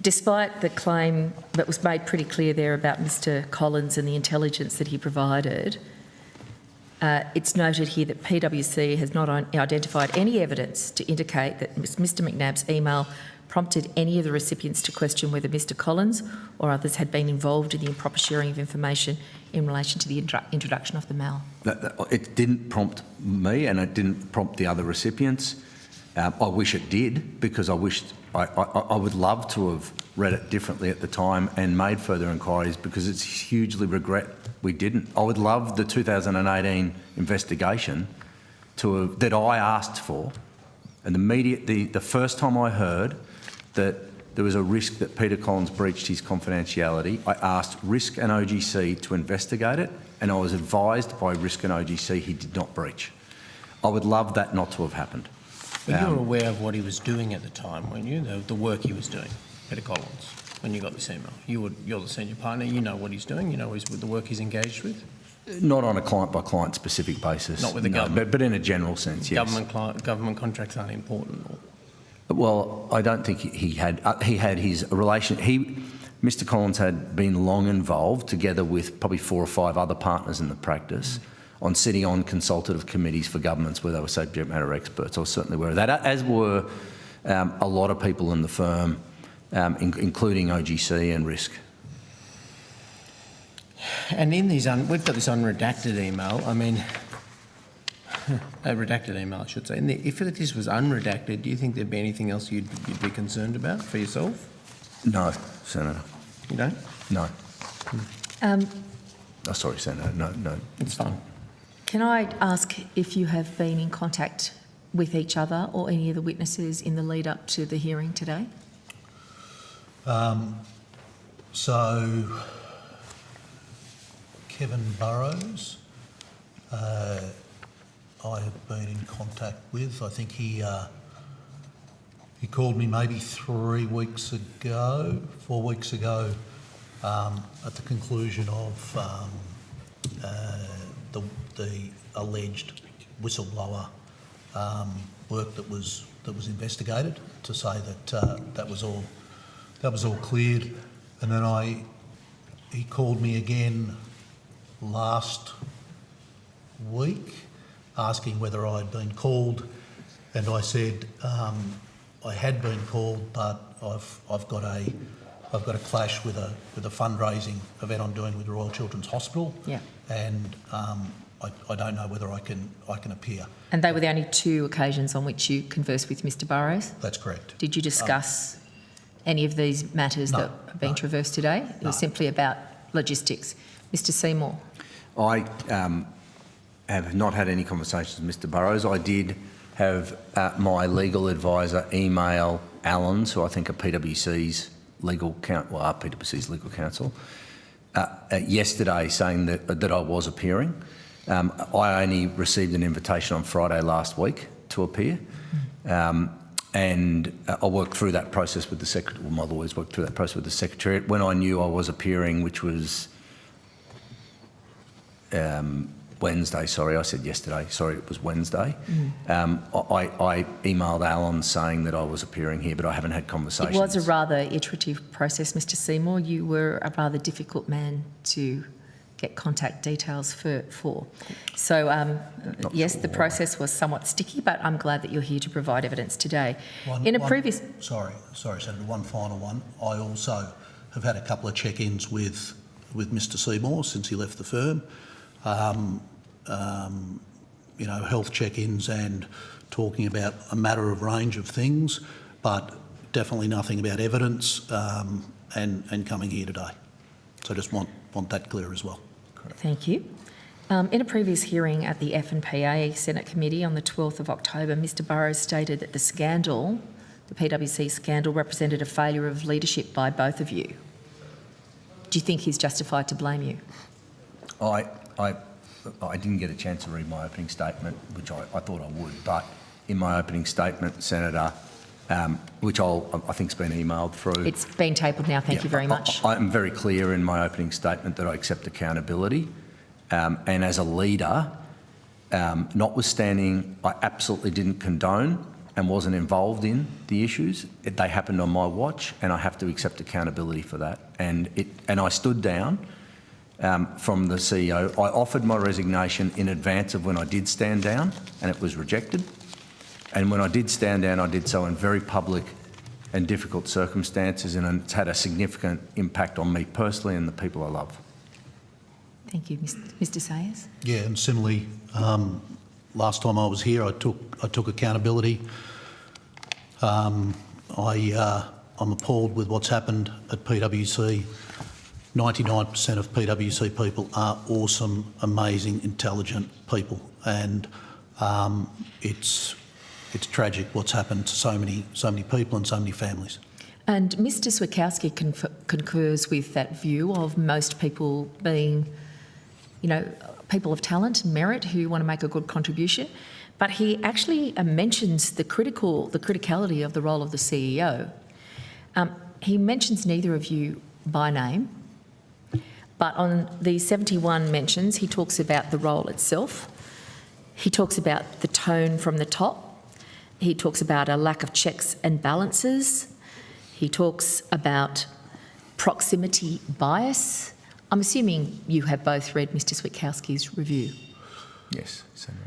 despite the claim that was made pretty clear there about Mr Collins and the intelligence that he provided, it's noted here that PwC has not identified any evidence to indicate that Mr McNab's email prompted any of the recipients to question whether Mr Collins or others had been involved in the improper sharing of information in relation to the introduction of the mail. It didn't prompt me, and it didn't prompt the other recipients. I wish it did, because I would love to have read it differently at the time and made further inquiries, because it's hugely regret we didn't. I would love the 2018 investigation that I asked for, and the first time I heard that there was a risk that Peter Collins breached his confidentiality, I asked Risk and OGC to investigate it, and I was advised by Risk and OGC he did not breach. I would love that not to have happened. But you were aware of what he was doing at the time, weren't you? The work he was doing, Peter Collins, when you got this email. You're the senior partner, you know what he's doing, you know the work he's engaged with? Not on a client-by-client specific basis. Not with the government? But in a general sense, yes. Government contracts aren't important? Or? Well, I don't think he had his relation. Mr Collins had been long involved, together with probably 4 or 5 other partners in the practice, on sitting on consultative committees for governments where they were subject matter experts. I was certainly aware of that, as were a lot of people in the firm, including OGC and Risk. And in these, we've got this unredacted email. I mean, a redacted email, I should say. And if this was unredacted, do you think there'd be anything else you'd be concerned about for yourself? No, Senator. You don't? No. Oh, sorry, Senator. No. It's fine. Can I ask if you have been in contact with each other or any of the witnesses in the lead up to the hearing today? So, Kevin Burrows, I have been in contact with. I think he called me maybe 4 weeks ago, at the conclusion of the alleged whistleblower work that was investigated, to say that that was all cleared. And then he called me again last week, asking whether I had been called, and I said I had been called, but I've got a clash with a fundraising event I'm doing with the Royal Children's Hospital, Yeah. and I don't know whether I can appear. And they were the only 2 occasions on which you conversed with Mr Burrows? That's correct. Did you discuss any of these matters that have been traversed today? It was simply about logistics. Mr Seymour? I have not had any conversations with Mr Burrows. I did have my legal advisor email Allens, who I think are PwC's legal counsel, yesterday, saying that I was appearing. I only received an invitation on Friday last week to appear, and I worked through that process with the secretary. Well, my lawyers worked through that process with the Secretariat. When I knew I was appearing, which was Wednesday, sorry, I said yesterday, sorry, it was Wednesday. I emailed Alan saying that I was appearing here, but I haven't had conversations. It was a rather iterative process, Mr Seymour. You were a rather difficult man to get contact details for. So, yes, the process was somewhat sticky, but I'm glad that you're here to provide evidence today. Sorry, Senator, one final one. I also have had a couple of check-ins with Mr Seymour since he left the firm. Health check-ins and talking about a range of things, but definitely nothing about evidence, and coming here today. So I just want that clear as well. Thank you. In a previous hearing at the F&PA Senate Committee on the 12th of October, Mr Burrows stated that the PwC scandal, represented a failure of leadership by both of you. Do you think he's justified to blame you? I didn't get a chance to read my opening statement, which I thought I would, but in my opening statement, Senator, which I think's been emailed through. It's been tabled now. Thank you very much. I'm very clear in my opening statement that I accept accountability, and as a leader, notwithstanding I absolutely didn't condone and wasn't involved in the issues, they happened on my watch, and I have to accept accountability for that. And I stood down from the CEO. I offered my resignation in advance of when I did stand down, and it was rejected. And when I did stand down, I did so in very public and difficult circumstances, and it's had a significant impact on me personally and the people I love. Thank you. Mr Sayers? Yeah, and similarly, last time I was here, I took accountability. I'm appalled with what's happened at PwC. 99% of PwC people are awesome, amazing, intelligent people, and it's tragic what's happened to so many people and so many families. And Mr Switkowski concurs with that view of most people being, people of talent and merit who want to make a good contribution. But he actually mentions the criticality of the role of the CEO. He mentions neither of you by name, but on the 71 mentions, he talks about the role itself. He talks about the tone from the top. He talks about a lack of checks and balances. He talks about proximity bias. I'm assuming you have both read Mr Switkowski's review. Yes, Senator.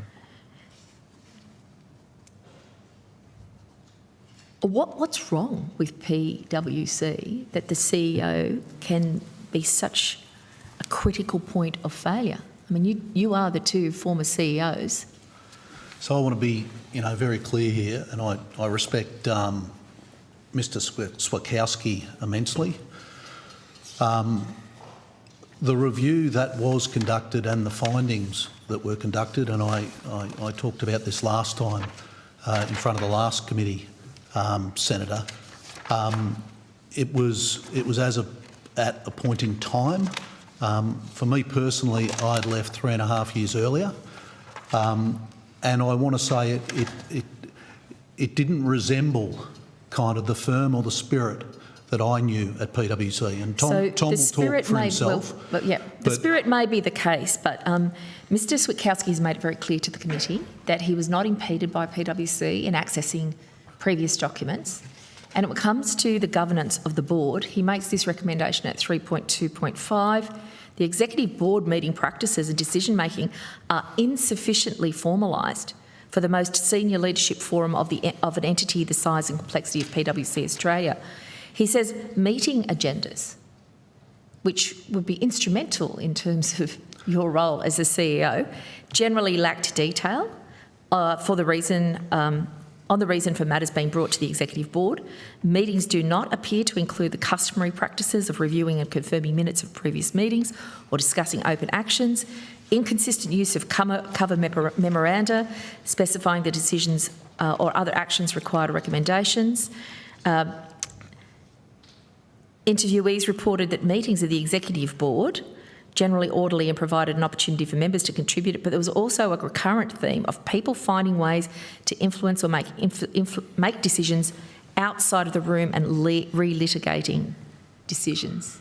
What's wrong with PwC that the CEO can be such a critical point of failure? I mean, you are the two former CEOs. So I want to be, very clear here, and I respect Mr Switkowski immensely. The review that was conducted and the findings that were conducted, and I talked about this last time in front of the last committee, Senator. It was at a point in time. For me personally, I had left 3.5 years earlier. And I want to say it didn't resemble kind of the firm or the spirit that I knew at PwC. And Tom will talk for himself. The spirit may be the case, but Mr Switkowski has made it very clear to the committee that he was not impeded by PwC in accessing previous documents. And when it comes to the governance of the board, he makes this recommendation at 3.2.5. The executive board meeting practices and decision-making are insufficiently formalised for the most senior leadership forum of an entity the size and complexity of PwC Australia. He says meeting agendas, which would be instrumental in terms of your role as a CEO, generally lacked detail on the reason for matters being brought to the executive board. Meetings do not appear to include the customary practices of reviewing and confirming minutes of previous meetings or discussing open actions. Inconsistent use of cover memoranda specifying the decisions or other actions required or recommendations. Interviewees reported that meetings of the executive board generally orderly and provided an opportunity for members to contribute, but there was also a recurrent theme of people finding ways to influence or make decisions outside of the room and relitigating decisions.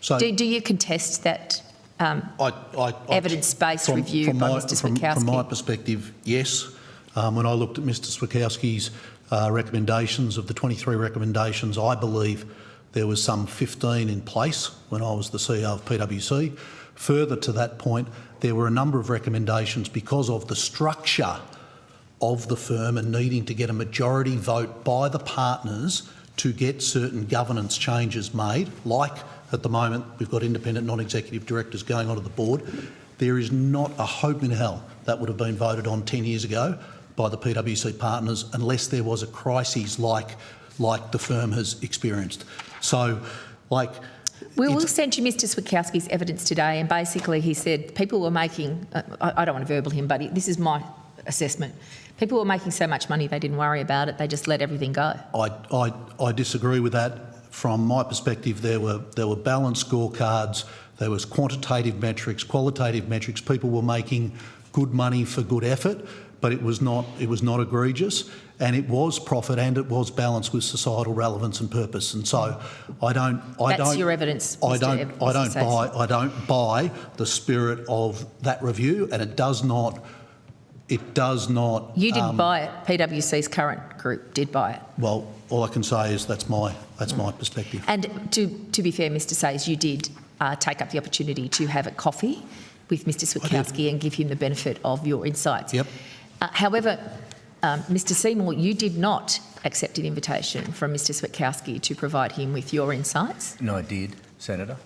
So do you contest that evidence-based review by Mr Switkowski? From my perspective, yes. When I looked at Mr Switkowski's recommendations, of the 23 recommendations, I believe there was some 15 in place when I was the CEO of PwC. Further to that point, there were a number of recommendations because of the structure of the firm and needing to get a majority vote by the partners to get certain governance changes made, like at the moment we've got independent non-executive directors going onto the board. There is not a hope in hell that would have been voted on 10 years ago by the PwC partners unless there was a crisis like the firm has experienced. So, we'll send you Mr Switkowski's evidence today, and basically he said people were making, I don't want to verbal him, but this is my assessment, people were making so much money they didn't worry about it, they just let everything go. I disagree with that. From my perspective, there were balanced scorecards, there was quantitative metrics, qualitative metrics, people were making good money for good effort, but it was not egregious, and it was profit, and it was balanced with societal relevance and purpose. And so That's your evidence, I don't buy the spirit of that review, and it does not. You didn't buy it. PwC's current group did buy it. Well, all I can say is that's my perspective. And to be fair, Mr. Sayers, you did take up the opportunity to have a coffee with Mr. Switkowski and give him the benefit of your insights. Yep. However, Mr. Seymour, you did not accept an invitation from Mr. Switkowski to provide him with your insights. No, I did, Senator.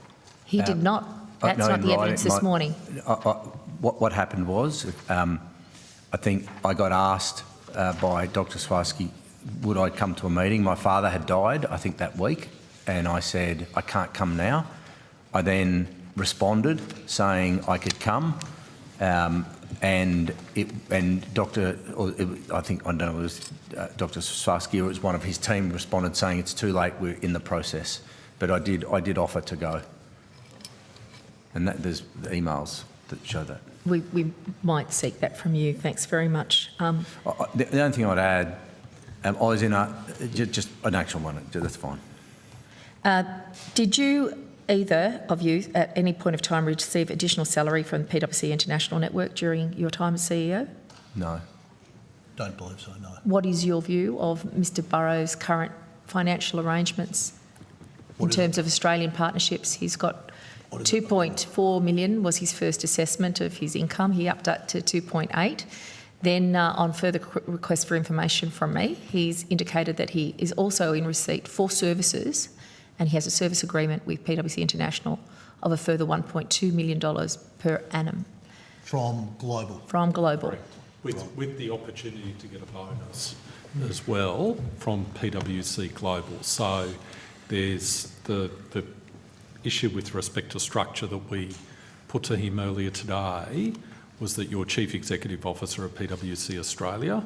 He did not. That's no, not the evidence this morning. What happened was, I think I got asked by Dr. Switkowski, would I come to a meeting? My father had died, I think, that week, and I said, I can't come now. I then responded saying I could come, and Dr. Switkowski, or it was one of his team, responded saying it's too late, we're in the process. But I did offer to go, and there's emails that show that. We might seek that from you. Thanks very much. The only thing I'd add, I was in just an actual one. That's fine. Did you, either of you, at any point of time receive additional salary from the PwC International Network during your time as CEO? No. Don't believe so, no. What is your view of Mr. Burrow's current financial arrangements in terms of Australian partnerships? He's got 2.4 million was his first assessment of his income. He upped that to 2.8. Then on further request for information from me, he's indicated that he is also in receipt for services, and he has a service agreement with PwC International of a further $1.2 million per annum. From Global? From Global. With the opportunity to get a bonus as well from PwC Global. So there's the issue with respect to structure that we put to him earlier today was that you're Chief Executive Officer of PwC Australia,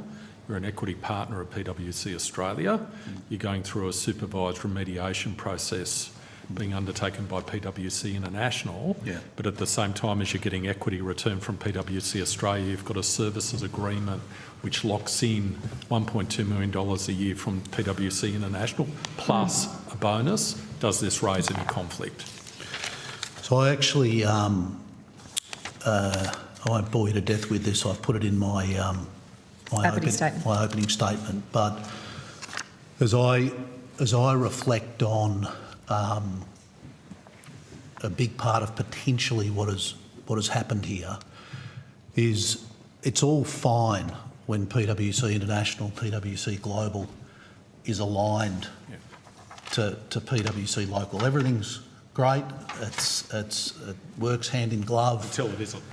you're an equity partner of PwC Australia, you're going through a supervised remediation process being undertaken by PwC International, but at the same time as you're getting equity return from PwC Australia, you've got a services agreement which locks in $1.2 million a year from PwC International, plus a bonus. Does this raise any conflict? So I actually, I won't bore you to death with this. I've put it in my opening statement. But as I reflect on a big part of potentially what has happened here is it's all fine when PwC International, PwC Global is aligned to PwC Local. Everything's great. It works hand in glove. Until it isn't.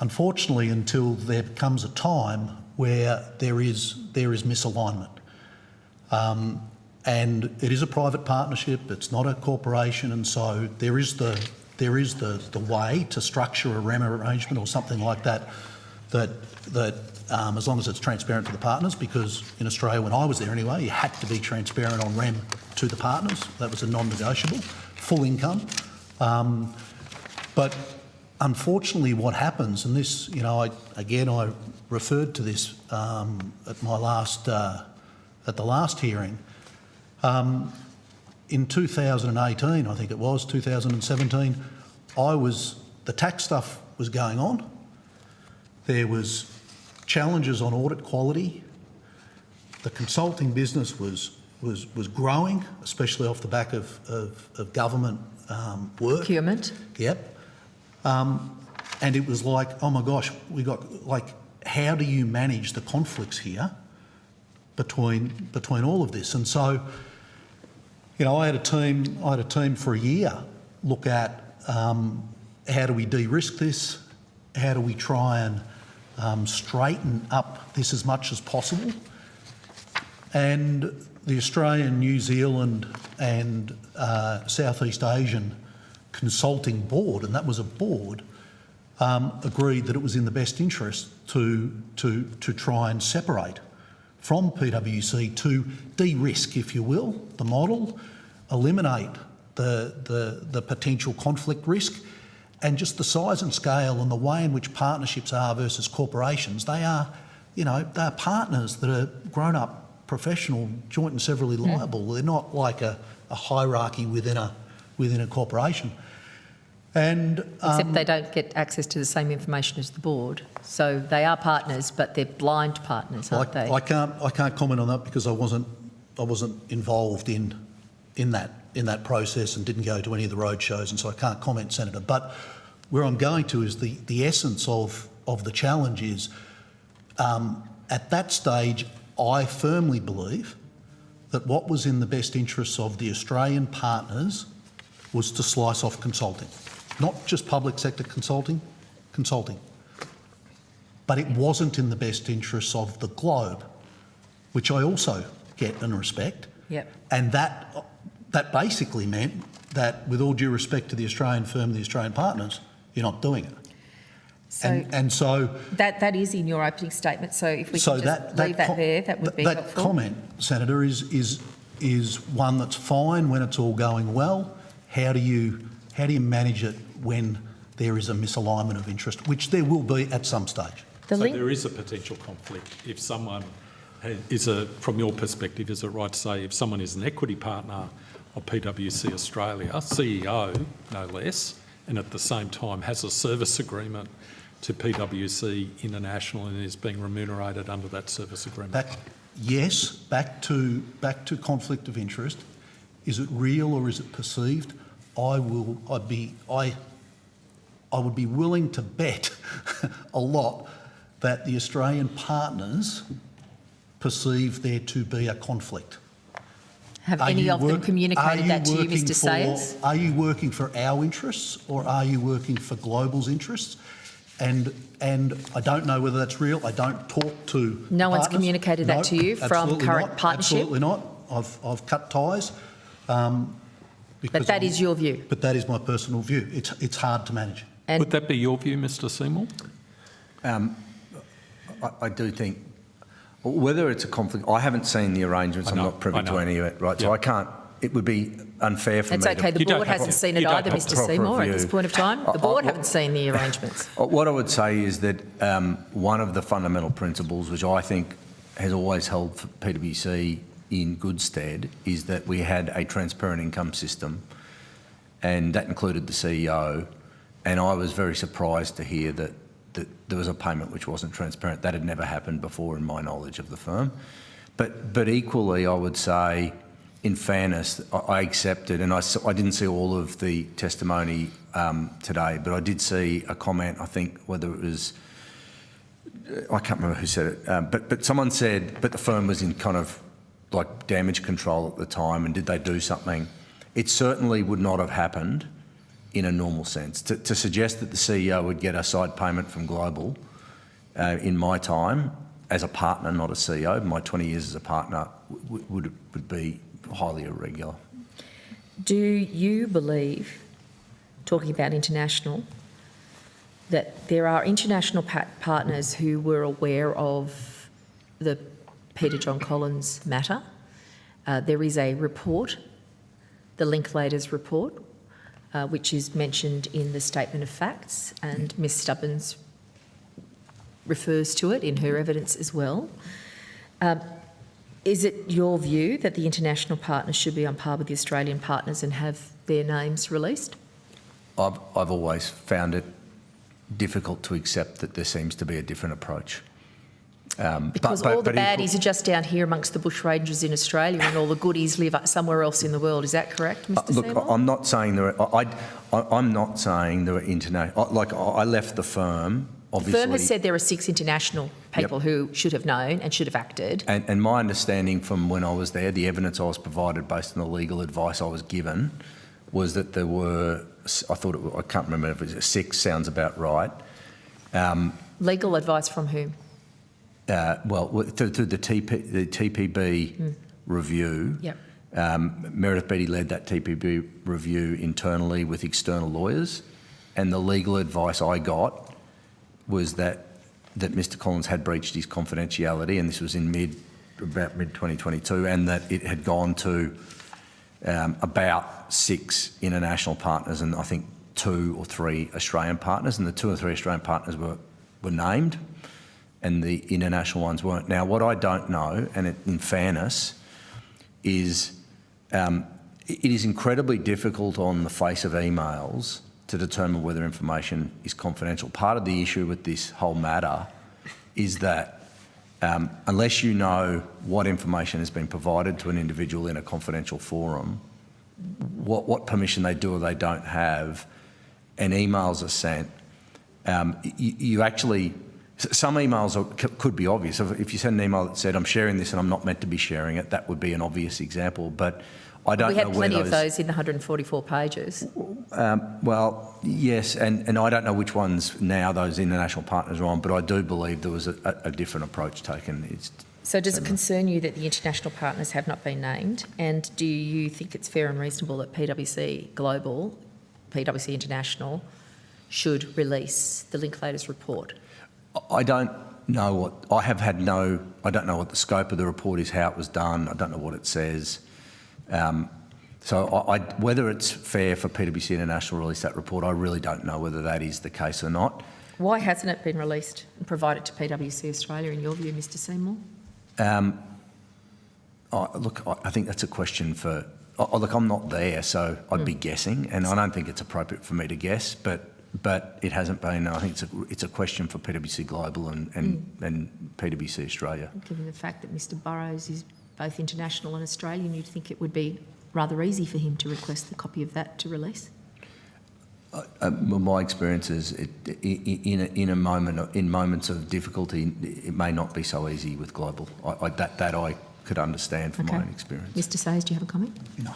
Unfortunately, until there comes a time where there is misalignment. And it is a private partnership. It's not a corporation, and so there is the way to structure a REM arrangement or something like that. As long as it's transparent to the partners, because in Australia, when I was there anyway, you had to be transparent on REM to the partners. That was a non-negotiable, full income. But unfortunately, what happens, and this, I referred to this at the last hearing. In 2018, I think it was 2017, the tax stuff was going on. There was challenges on audit quality. The consulting business was growing, especially off the back of government work. Procurement. Yep. And it was like, oh my gosh, we got how do you manage the conflicts here between all of this? And so, I had a team for a year look at how do we de-risk this? How do we try and straighten up this as much as possible? And the Australian, New Zealand and Southeast Asian Consulting Board, and that was a board, agreed that it was in the best interest to try and separate from PwC to de-risk, if you will, the model, eliminate the potential conflict risk, and just the size and scale and the way in which partnerships are versus corporations, they are partners that are grown-up, professional, joint and severally liable. They're not like a hierarchy within a corporation. And Except they don't get access to the same information as the board. So they are partners, but they're blind partners, aren't they? I can't comment on that because I wasn't involved in that process and didn't go to any of the roadshows, and so I can't comment, Senator. But where I'm going to is the essence of the challenge is at that stage I firmly believe that what was in the best interests of the Australian partners was to slice off consulting. Not just public sector consulting. But it wasn't in the best interests of the globe, which I also get and respect. Yep. And that basically meant that, with all due respect to the Australian firm, the Australian partners, you're not doing it. So, that is in your opening statement. So if we can just leave that there, that would be helpful. That comment, Senator, is one that's fine when it's all going well. How do you manage it when there is a misalignment of interest, which there will be at some stage? So there is a potential conflict if someone from your perspective, is it right to say if someone is an equity partner of PwC Australia, CEO no less, and at the same time has a service agreement to PwC International and is being remunerated under that service agreement? Yes, back to conflict of interest. Is it real or is it perceived? I would be willing to bet a lot that the Australian partners perceive there to be a conflict. Have any of them communicated that to you, Mr. Sayers? Are you working for our interests or are you working for global's interests? And I don't know whether that's real. I don't talk to No one's partners. communicated that to you from current partnership? Absolutely not. I've cut ties. But that is your view? But that is my personal view. It's hard to manage. And would that be your view, Mr. Seymour? I do think, whether it's a conflict, I haven't seen the arrangements. I'm not privy to any of it, right? Yep. So I can't. It would be unfair for me. That's okay. The board hasn't seen it either, Mr. Seymour, at this point of time. The board haven't seen the arrangements. What I would say is that one of the fundamental principles, which I think has always held for PwC in good stead, is that we had a transparent income system, and that included the CEO. And I was very surprised to hear that there was a payment which wasn't transparent. That had never happened before in my knowledge of the firm. But equally, I would say, in fairness, I accepted, and I didn't see all of the testimony today, but I did see a comment, I think, whether it was, I can't remember who said it, but someone said, but the firm was in kind of like damage control at the time, and did they do something? It certainly would not have happened in a normal sense. To suggest that the CEO would get a side payment from Global in my time as a partner, not a CEO, my 20 years as a partner, would be highly irregular. Do you believe, talking about international, that there are international partners who were aware of the Peter John Collins matter? There is a report, the Linklaters report, which is mentioned in the statement of facts, and Ms Stubbins refers to it in her evidence as well. Is it your view that the international partners should be on par with the Australian partners and have their names released? I've always found it difficult to accept that there seems to be a different approach. Because all the baddies are just down here amongst the bushrangers in Australia, and all the goodies live somewhere else in the world. Is that correct, Mr. Seymour? Look, I'm not saying there are. I'm not saying there are international. Like, I left the firm. Obviously, the firm has said there are 6 international people who should have known and should have acted. And my understanding from when I was there, the evidence I was provided based on the legal advice I was given, was that there were. I can't remember if it was 6. Sounds about right. Legal advice from whom? Through the TPB review. Yep. Meredith Beattie led that TPB review internally with external lawyers, and the legal advice I got was that Mr. Collins had breached his confidentiality, and this was in about mid-2022, and that it had gone to about 6 international partners, and I think 2 or 3 Australian partners, and the 2 or 3 Australian partners were named, and the international ones weren't. Now, what I don't know, and in fairness, is it is incredibly difficult on the face of emails to determine whether information is confidential. Part of the issue with this whole matter is that unless you know what information has been provided to an individual in a confidential forum, what permission they do or they don't have, and emails are sent, you actually, some emails could be obvious. If you send an email that said, I'm sharing this and I'm not meant to be sharing it, that would be an obvious example. But I don't know where We had plenty of those in the 144 pages. Well, yes, and I don't know which ones now those international partners are on, but I do believe there was a different approach taken. So does it concern you that the international partners have not been named? And do you think it's fair and reasonable that PwC Global, PwC International, should release the Linklaters report? I don't know what, I don't know what the scope of the report is, how it was done, I don't know what it says. So whether it's fair for PwC International to release that report, I really don't know whether that is the case or not. Why hasn't it been released and provided to PwC Australia, in your view, Mr Seymour? Look, I think that's a question for... look, I'm not there, so I'd be guessing, and I don't think it's appropriate for me to guess, but it hasn't been. I think it's a question for PwC Global and PwC Australia. Given the fact that Mr Burrows is both international and Australian, you'd think it would be rather easy for him to request a copy of that to release? Well, my experience is in moments of difficulty, it may not be so easy with Global. That I could understand from my own experience. Mr Sayers, do you have a comment? No.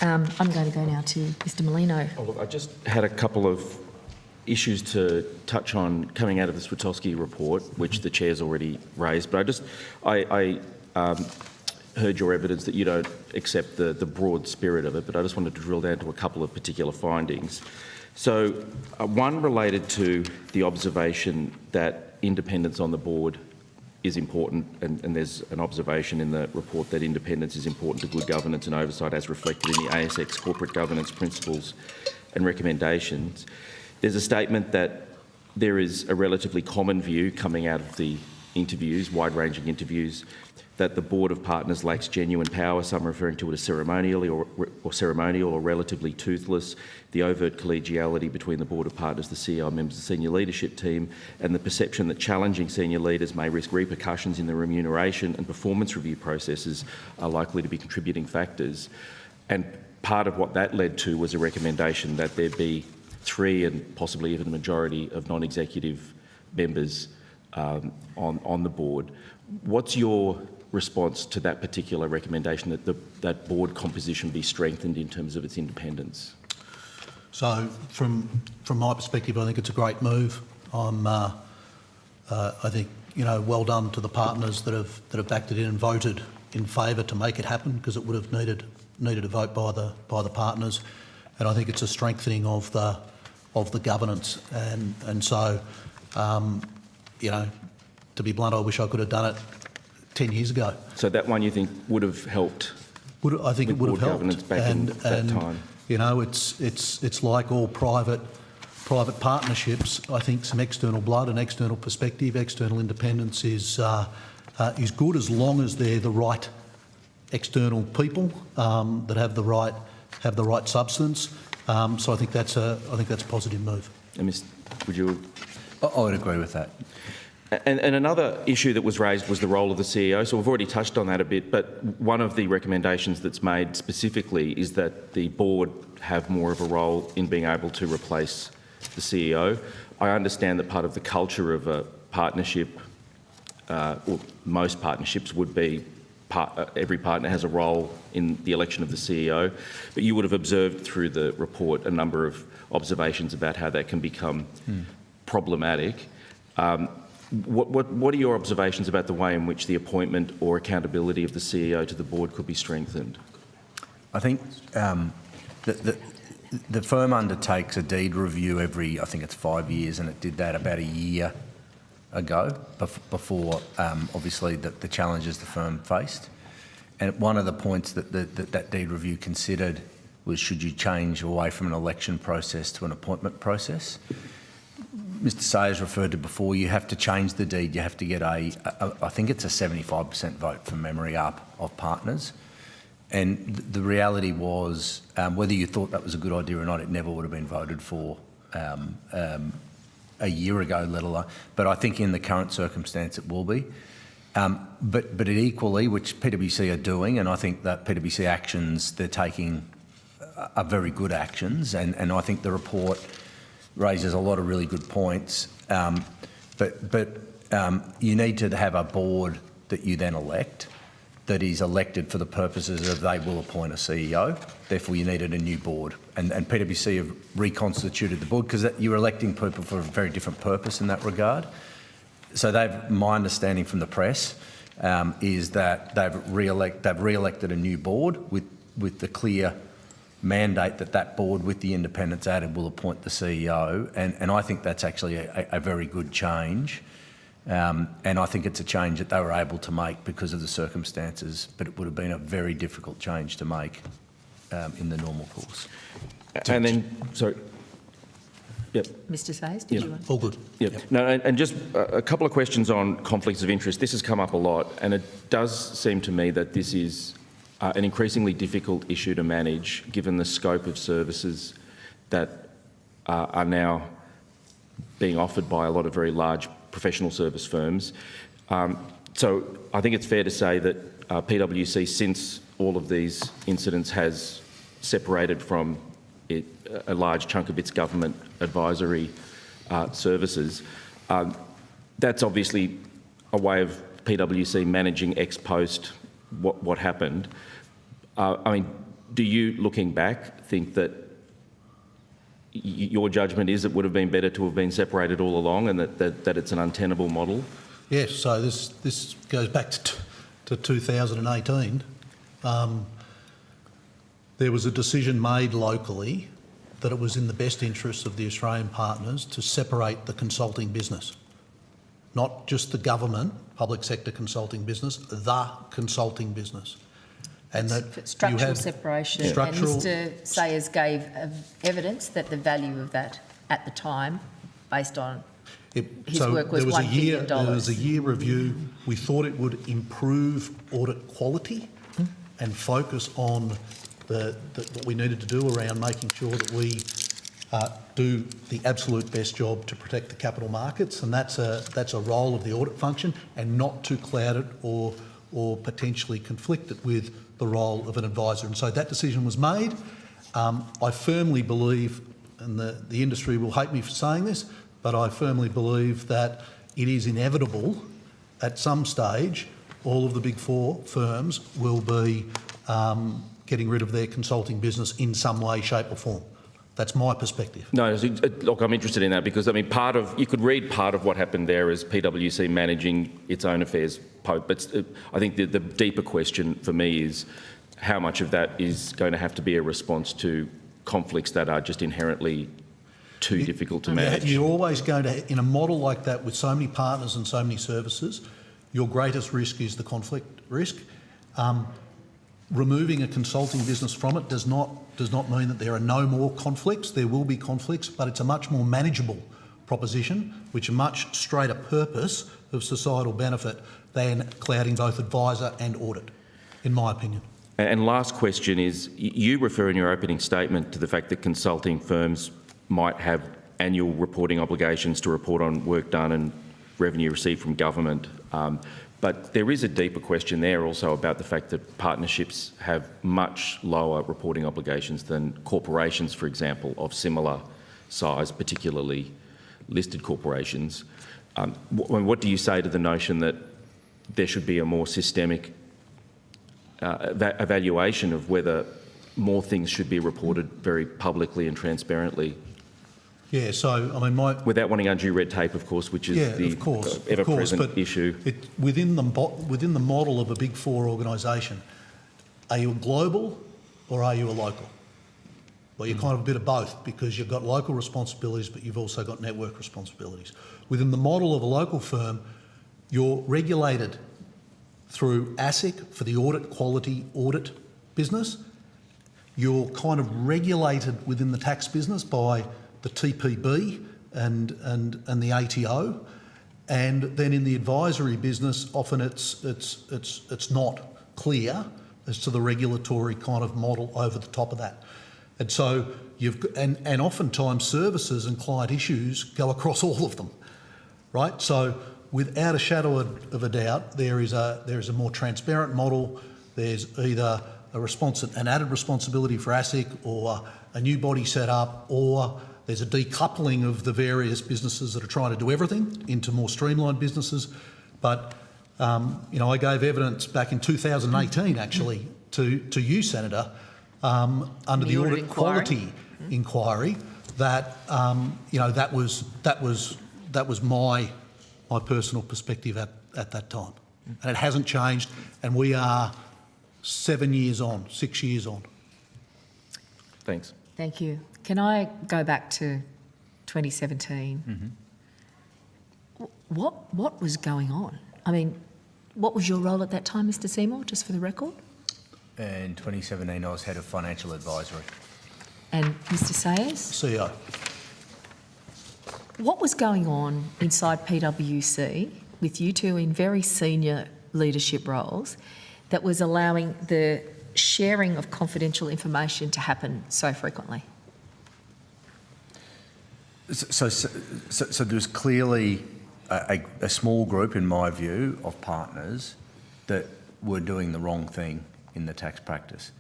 I'm going to go now to Mr Molino. Oh, look, I just had a couple of issues to touch on coming out of the Switowski report, which the chair's already raised, but I heard your evidence that you don't accept the broad spirit of it, but I just wanted to drill down to a couple of particular findings. So one related to the observation that independence on the board is important, and there's an observation in the report that independence is important to good governance and oversight as reflected in the ASX corporate governance principles and recommendations. There's a statement that there is a relatively common view coming out of the interviews, wide-ranging interviews, that the Board of Partners lacks genuine power, some referring to it as ceremonial or relatively toothless, the overt collegiality between the Board of Partners, the CEO, members of the senior leadership team, and the perception that challenging senior leaders may risk repercussions in the remuneration and performance review processes are likely to be contributing factors. And part of what that led to was a recommendation that there be 3 and possibly even a majority of non-executive members on the board. What's your response to that particular recommendation that that board composition be strengthened in terms of its independence? So from my perspective, I think it's a great move. I think, you know, well done to the partners that have backed it in and voted in favour to make it happen, because it would have needed a vote by the partners, and I think it's a strengthening of the governance, and so you know, to be blunt, I wish I could have done it 10 years ago. So that one you think would have helped? I think it would have helped. Governance back in that time. You know, it's like all private partnerships. I think some external blood and external perspective, external independence is good, as long as they're the right external people that have the right substance. So I think that's a positive move. And would you? I would agree with that. And another issue that was raised was the role of the CEO. So we've already touched on that a bit, but one of the recommendations that's made specifically is that the board have more of a role in being able to replace the CEO. I understand that part of the culture of a partnership, or most partnerships, would be every partner has a role in the election of the CEO, but you would have observed through the report a number of observations about how that can become problematic. What are your observations about the way in which the appointment or accountability of the CEO to the board could be strengthened? I think the firm undertakes a deed review every, I think it's 5 years, and it did that about a year ago, before obviously the challenges the firm faced. And one of the points that that deed review considered was should you change away from an election process to an appointment process. Mr. Sayers referred to before, you have to change the deed. You have to get I think it's a 75% vote from memory up of partners. And the reality was, whether you thought that was a good idea or not, it never would have been voted for a year ago, let alone. But I think in the current circumstance it will be. But it equally, which PwC are doing, and I think that PwC actions they're taking are very good actions, and I think the report raises a lot of really good points. But you need to have a board that you then elect, that is elected for the purposes of they will appoint a CEO. Therefore, you needed a new board. And PwC have reconstituted the board because you're electing people for a very different purpose in that regard. So my understanding from the press is that they've re-elected a new board with the clear mandate that board with the independents added will appoint the CEO. And I think that's actually a very good change. And I think it's a change that they were able to make because of the circumstances, but it would have been a very difficult change to make in the normal course. And then, sorry. Yep. Mr. Sayers, did you want? All good. Yep. No, and just a couple of questions on conflicts of interest. This has come up a lot, and it does seem to me that this is an increasingly difficult issue to manage given the scope of services that are now being offered by a lot of very large professional service firms. So I think it's fair to say that PwC, since all of these incidents, has separated from a large chunk of its government advisory services. That's obviously a way of PwC managing ex post what happened. I mean, do you, looking back, think that your judgment is it would have been better to have been separated all along, and that it's an untenable model? Yes, so this goes back to 2018. There was a decision made locally that it was in the best interests of the Australian partners to separate the consulting business. Not just the government, public sector consulting business, the consulting business. And that structural separation. And Mr. Sayers gave evidence that the value of that at the time, based on his work, was $1 billion. There was a year review. We thought it would improve audit quality and focus on what we needed to do around making sure that we do the absolute best job to protect the capital markets, and that's a role of the audit function, and not to cloud it or potentially conflict it with the role of an advisor. And so that decision was made. I firmly believe, and the industry will hate me for saying this, but I firmly believe that it is inevitable at some stage all of the Big Four firms will be getting rid of their consulting business in some way, shape or form. That's my perspective. No, look, I'm interested in that because, I mean, you could read part of what happened there as PwC managing its own affairs, but I think the deeper question for me is how much of that is going to have to be a response to conflicts that are just inherently too difficult to manage. You're always going to, in a model like that with so many partners and so many services, your greatest risk is the conflict risk. Removing a consulting business from it does not mean that there are no more conflicts. There will be conflicts, but it's a much more manageable proposition, which a much straighter purpose of societal benefit than clouding both advisor and audit, in my opinion. And last question is, you refer in your opening statement to the fact that consulting firms might have annual reporting obligations to report on work done and revenue received from government. But there is a deeper question there also about the fact that partnerships have much lower reporting obligations than corporations, for example, of similar size, particularly listed corporations. What do you say to the notion that there should be a more systemic evaluation of whether more things should be reported very publicly and transparently? Yeah, so I mean, without wanting undue red tape, of course, which is the ever-present issue. Within the model of a Big Four organisation, are you a global or are you a local? Well, you're kind of a bit of both, because you've got local responsibilities, but you've also got network responsibilities. Within the model of a local firm, you're regulated through ASIC for the audit quality audit business, you're kind of regulated within the tax business by the TPB and the ATO, and then in the advisory business, often it's not clear as to the regulatory kind of model over the top of that, and so and oftentimes services and client issues go across all of them, right? So without a shadow of a doubt, there is a more transparent model. There's either an added responsibility for ASIC, or a new body set up, or there's a decoupling of the various businesses that are trying to do everything into more streamlined businesses. But I gave evidence back in 2018, actually, to you, Senator, under the audit quality inquiry, that that was my personal perspective at that time, and it hasn't changed. And we are 6 years on. Thanks. Thank you. Can I go back to 2017? What was going on? I mean, what was your role at that time, Mr. Seymour, just for the record? In 2017, I was head of financial advisory. And Mr. Sayers? CEO. What was going on inside PwC with you two in very senior leadership roles that was allowing the sharing of confidential information to happen so frequently? So there's clearly a small group, in my view, of partners that were doing the wrong thing in the tax practice.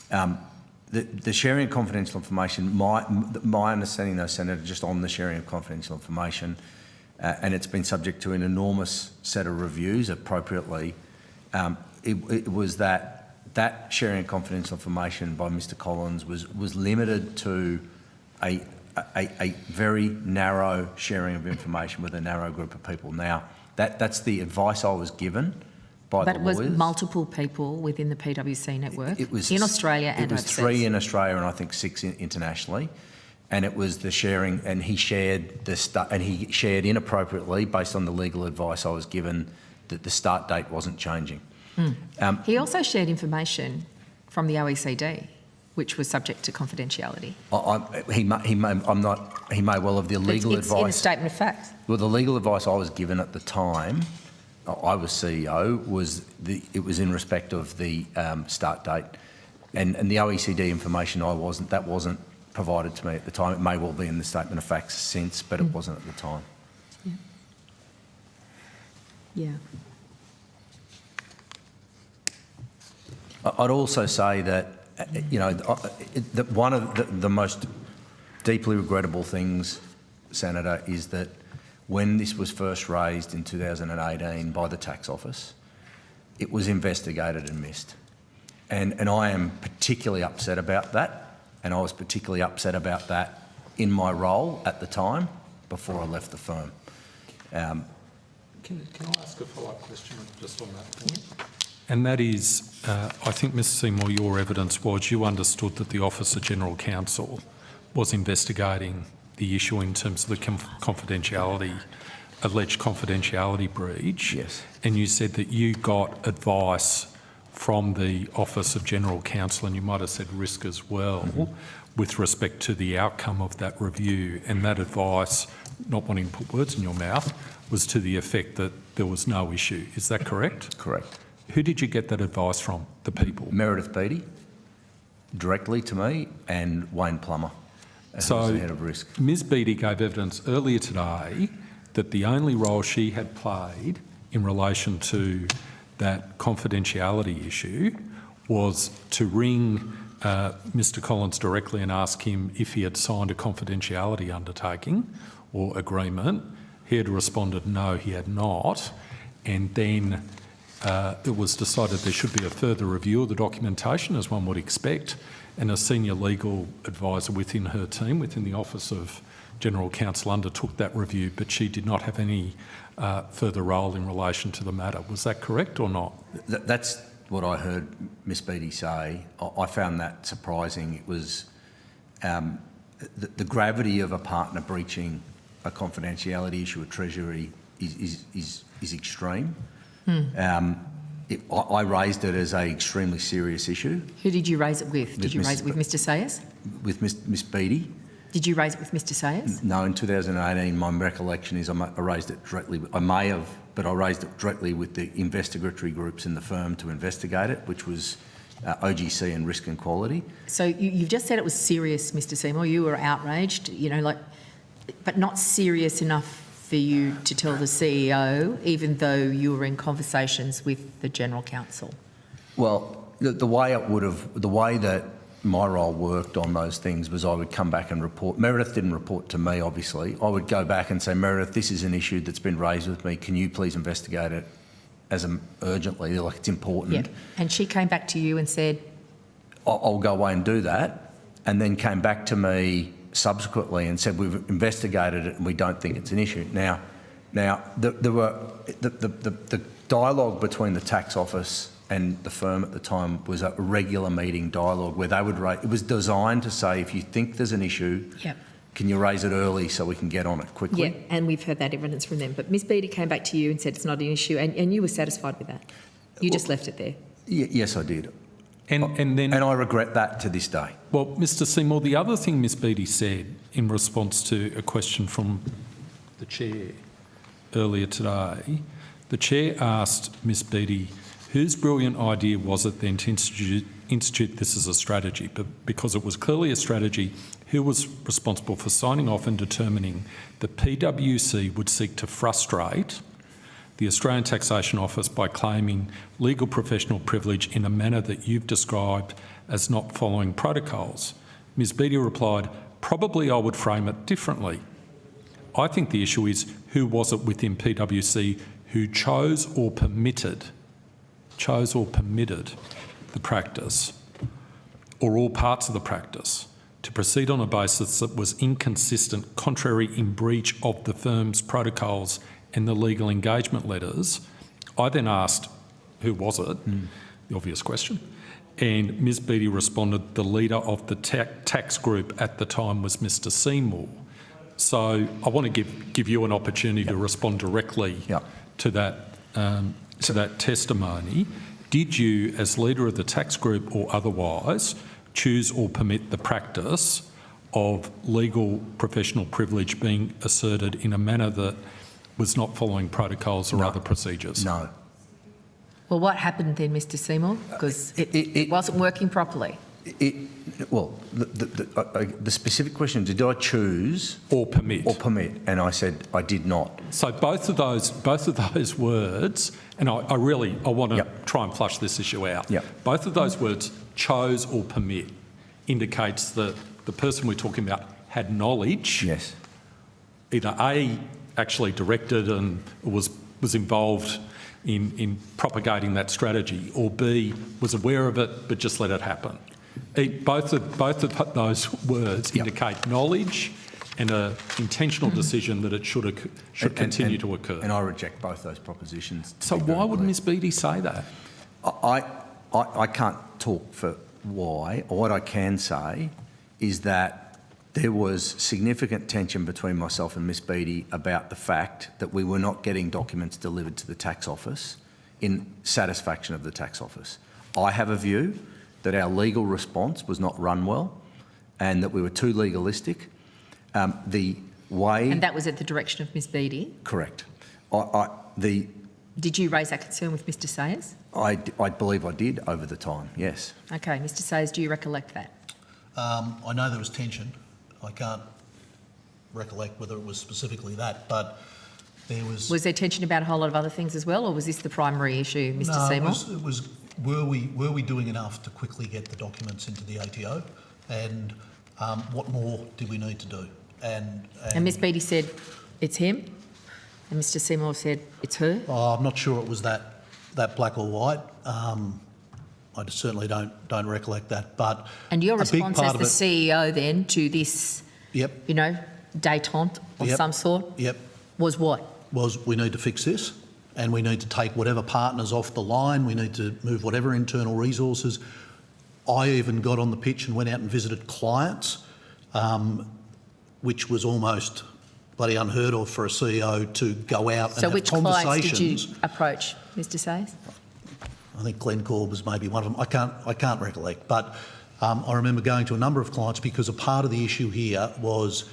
The sharing of confidential information, my understanding, though, Senator, just on the sharing of confidential information, and it's been subject to an enormous set of reviews appropriately, it was that sharing of confidential information by Mr. Collins was limited to a very narrow sharing of information with a narrow group of people. Now, that's the advice I was given by the lawyers. But it was multiple people within the PwC network in Australia and overseas. It was 3 in Australia and I think 6 internationally. And it was the sharing, and he shared he shared inappropriately based on the legal advice I was given that the start date wasn't changing. He also shared information from the OECD, which was subject to confidentiality. He may well have the legal advice. It's in a statement of facts. Well, the legal advice I was given at the time, I was CEO, it was in respect of the start date, and the OECD information that wasn't provided to me at the time. It may well be in the statement of facts since, but it wasn't at the time. Yeah. I'd also say that that one of the most deeply regrettable things, Senator, is that when this was first raised in 2018 by the Tax Office, it was investigated and missed. And I am particularly upset about that, and I was particularly upset about that in my role at the time before I left the firm. Can I ask a follow-up question just on that point? And that is, I think, Mr. Seymour, your evidence was you understood that the Office of General Counsel was investigating the issue in terms of the alleged confidentiality breach. Yes. And you said that you got advice from the Office of General Counsel, and you might have said risk as well, with respect to the outcome of that review. And that advice, not wanting to put words in your mouth, was to the effect that there was no issue. Is that correct? Correct. Who did you get that advice from, the people? Meredith Beattie, directly to me, and Wayne Plummer, who's the head of risk. Ms Beattie gave evidence earlier today that the only role she had played in relation to that confidentiality issue was to ring Mr Collins directly and ask him if he had signed a confidentiality undertaking or agreement. He had responded no, he had not, and then it was decided there should be a further review of the documentation, as one would expect, and a senior legal advisor within her team, within the Office of General Counsel, undertook that review, but she did not have any further role in relation to the matter. Was that correct or not? That's what I heard Ms Beattie say. I found that surprising. It was the gravity of a partner breaching a confidentiality issue at Treasury is extreme. I raised it as an extremely serious issue Who did you raise it with? Did you raise it with Mr Sayers? with Miss Beattie. Did you raise it with Mr Sayers? No, in 2018, my recollection is I raised it directly. I may have, but I raised it directly with the investigatory groups in the firm to investigate it, which was OGC and Risk and Quality. So you've just said it was serious, Mr Seymour. You were outraged, but not serious enough for you to tell the CEO, even though you were in conversations with the General Counsel. Well, the way that my role worked on those things was I would come back and report. Meredith didn't report to me, obviously. I would go back and say, Meredith, this is an issue that's been raised with me. Can you please investigate it urgently, like it's important? Yeah. And she came back to you and said, I'll go away and do that, and then came back to me subsequently and said, we've investigated it and we don't think it's an issue. Now, the dialogue between the tax office and the firm at the time was a regular meeting dialogue where they would raise. It was designed to say, if you think there's an issue, yep, can you raise it early so we can get on it quickly? Yeah, and we've heard that evidence from them. But Ms Beattie came back to you and said it's not an issue, and you were satisfied with that. You just left it there. Yes, I did. And I regret that to this day. Well, Mr Seymour, the other thing Ms Beattie said in response to a question from the Chair earlier today, the Chair asked Ms Beattie, whose brilliant idea was it then to institute this as a strategy? But because it was clearly a strategy, who was responsible for signing off and determining that PwC would seek to frustrate the Australian Taxation Office by claiming legal professional privilege in a manner that you've described as not following protocols? Ms Beattie replied, probably I would frame it differently. I think the issue is who was it within PwC who chose or permitted the practice, or all parts of the practice, to proceed on a basis that was inconsistent, contrary, in breach of the firm's protocols and the legal engagement letters. I then asked, who was it? The obvious question. And Ms Beattie responded, the leader of the tax group at the time was Mr Seymour. So I want to give you an opportunity to respond directly to that testimony. Did you, as leader of the tax group or otherwise, choose or permit the practice of legal professional privilege being asserted in a manner that was not following protocols or other procedures? No. Well, what happened then, Mr Seymour? Because it wasn't working properly. The specific question, did I choose or permit? And I said I did not. So both of those words, and I want to try and flush this issue out. Both of those words, chose or permit, indicates that the person we're talking about had knowledge. Yes. Either A, actually directed and was involved in propagating that strategy, or B, was aware of it but just let it happen. Both of those words indicate knowledge and an intentional decision that it should continue to occur. And I reject both those propositions. So why would Ms Beattie say that? I can't talk for why. What I can say is that there was significant tension between myself and Ms Beattie about the fact that we were not getting documents delivered to the tax office in satisfaction of the tax office. I have a view that our legal response was not run well and that we were too legalistic. And that was at the direction of Ms Beattie? Correct. Did you raise that concern with Mr Sayers? I believe I did over the time, yes. Okay, Mr Sayers, do you recollect that? I know there was tension. I can't recollect whether it was specifically that, but there was... Was there tension about a whole lot of other things as well, or was this the primary issue, Mr Seymour? No, it was were we doing enough to quickly get the documents into the ATO, and what more did we need to do? And Ms Beattie said it's him, and Mr Seymour said it's her? I'm not sure it was that black or white. I certainly don't recollect that, but and your response as the CEO then to this, détente of some sort, was what? Was we need to fix this, and we need to take whatever partners off the line. We need to move whatever internal resources. I even got on the pitch and went out and visited clients, which was almost bloody unheard of for a CEO to go out and have conversations. So which clients did you approach, Mr Sayers? I think Glencore was maybe one of them. I can't recollect, but I remember going to a number of clients because a part of the issue here was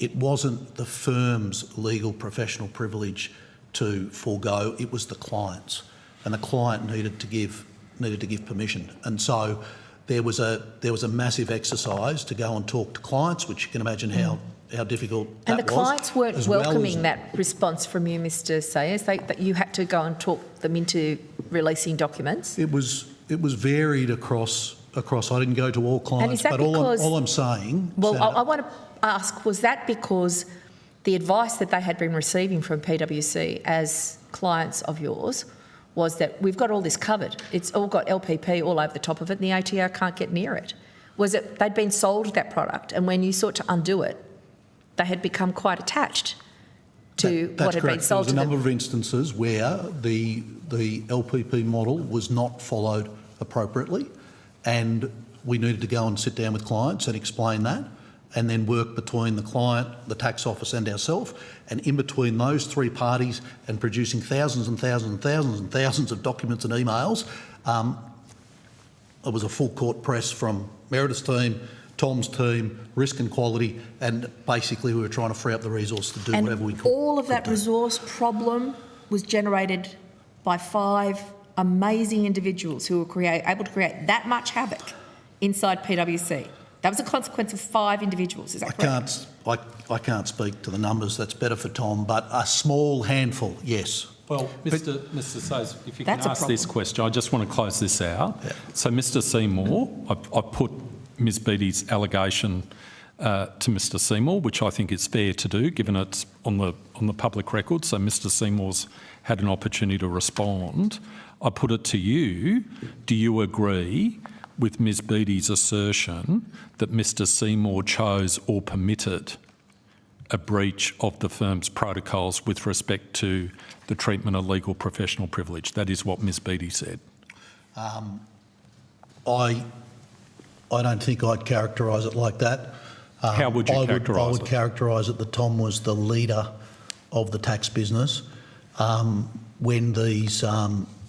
it wasn't the firm's legal professional privilege to forego, it was the client's, and the client needed to give permission. And so there was a massive exercise to go and talk to clients, which you can imagine how difficult that was. And the clients weren't welcoming that response from you, Mr. Sayers, that you had to go and talk them into releasing documents? It was varied across. I didn't go to all clients, And is that but because, all I'm saying... Well, Senator, I want to ask, was that because the advice that they had been receiving from PwC as clients of yours was that we've got all this covered, it's all got LPP all over the top of it and the ATO can't get near it? Was it they'd been sold that product and when you sought to undo it, they had become quite attached to what had been sold to them? There was a number of instances where the LPP model was not followed appropriately, and we needed to go and sit down with clients and explain that, and then work between the client, the tax office and ourselves, and in between those three parties and producing thousands and thousands and thousands and thousands of documents and emails, it was a full court press from Meredith's team, Tom's team, risk and quality, and basically we were trying to free up the resource to do whatever we could. All of that resource problem was generated by 5 amazing individuals who were able to create that much havoc inside PwC. That was a consequence of 5 individuals, is that correct? I can't speak to the numbers, that's better for Tom, but a small handful, yes. Well, Mr. Sayers, if you can That's a ask this problem. question, I just want to close this out. Yeah. So, Mr. Seymour, I put Ms. Beattie's allegation to Mr. Seymour, which I think is fair to do, given it's on the public record. So, Mr. Seymour's had an opportunity to respond. I put it to you. Do you agree with Ms. Beattie's assertion that Mr. Seymour chose or permitted a breach of the firm's protocols with respect to the treatment of legal professional privilege? That is what Ms. Beattie said. I don't think I'd characterise it like that. How would you characterise it? I would characterise it that Tom was the leader of the tax business when these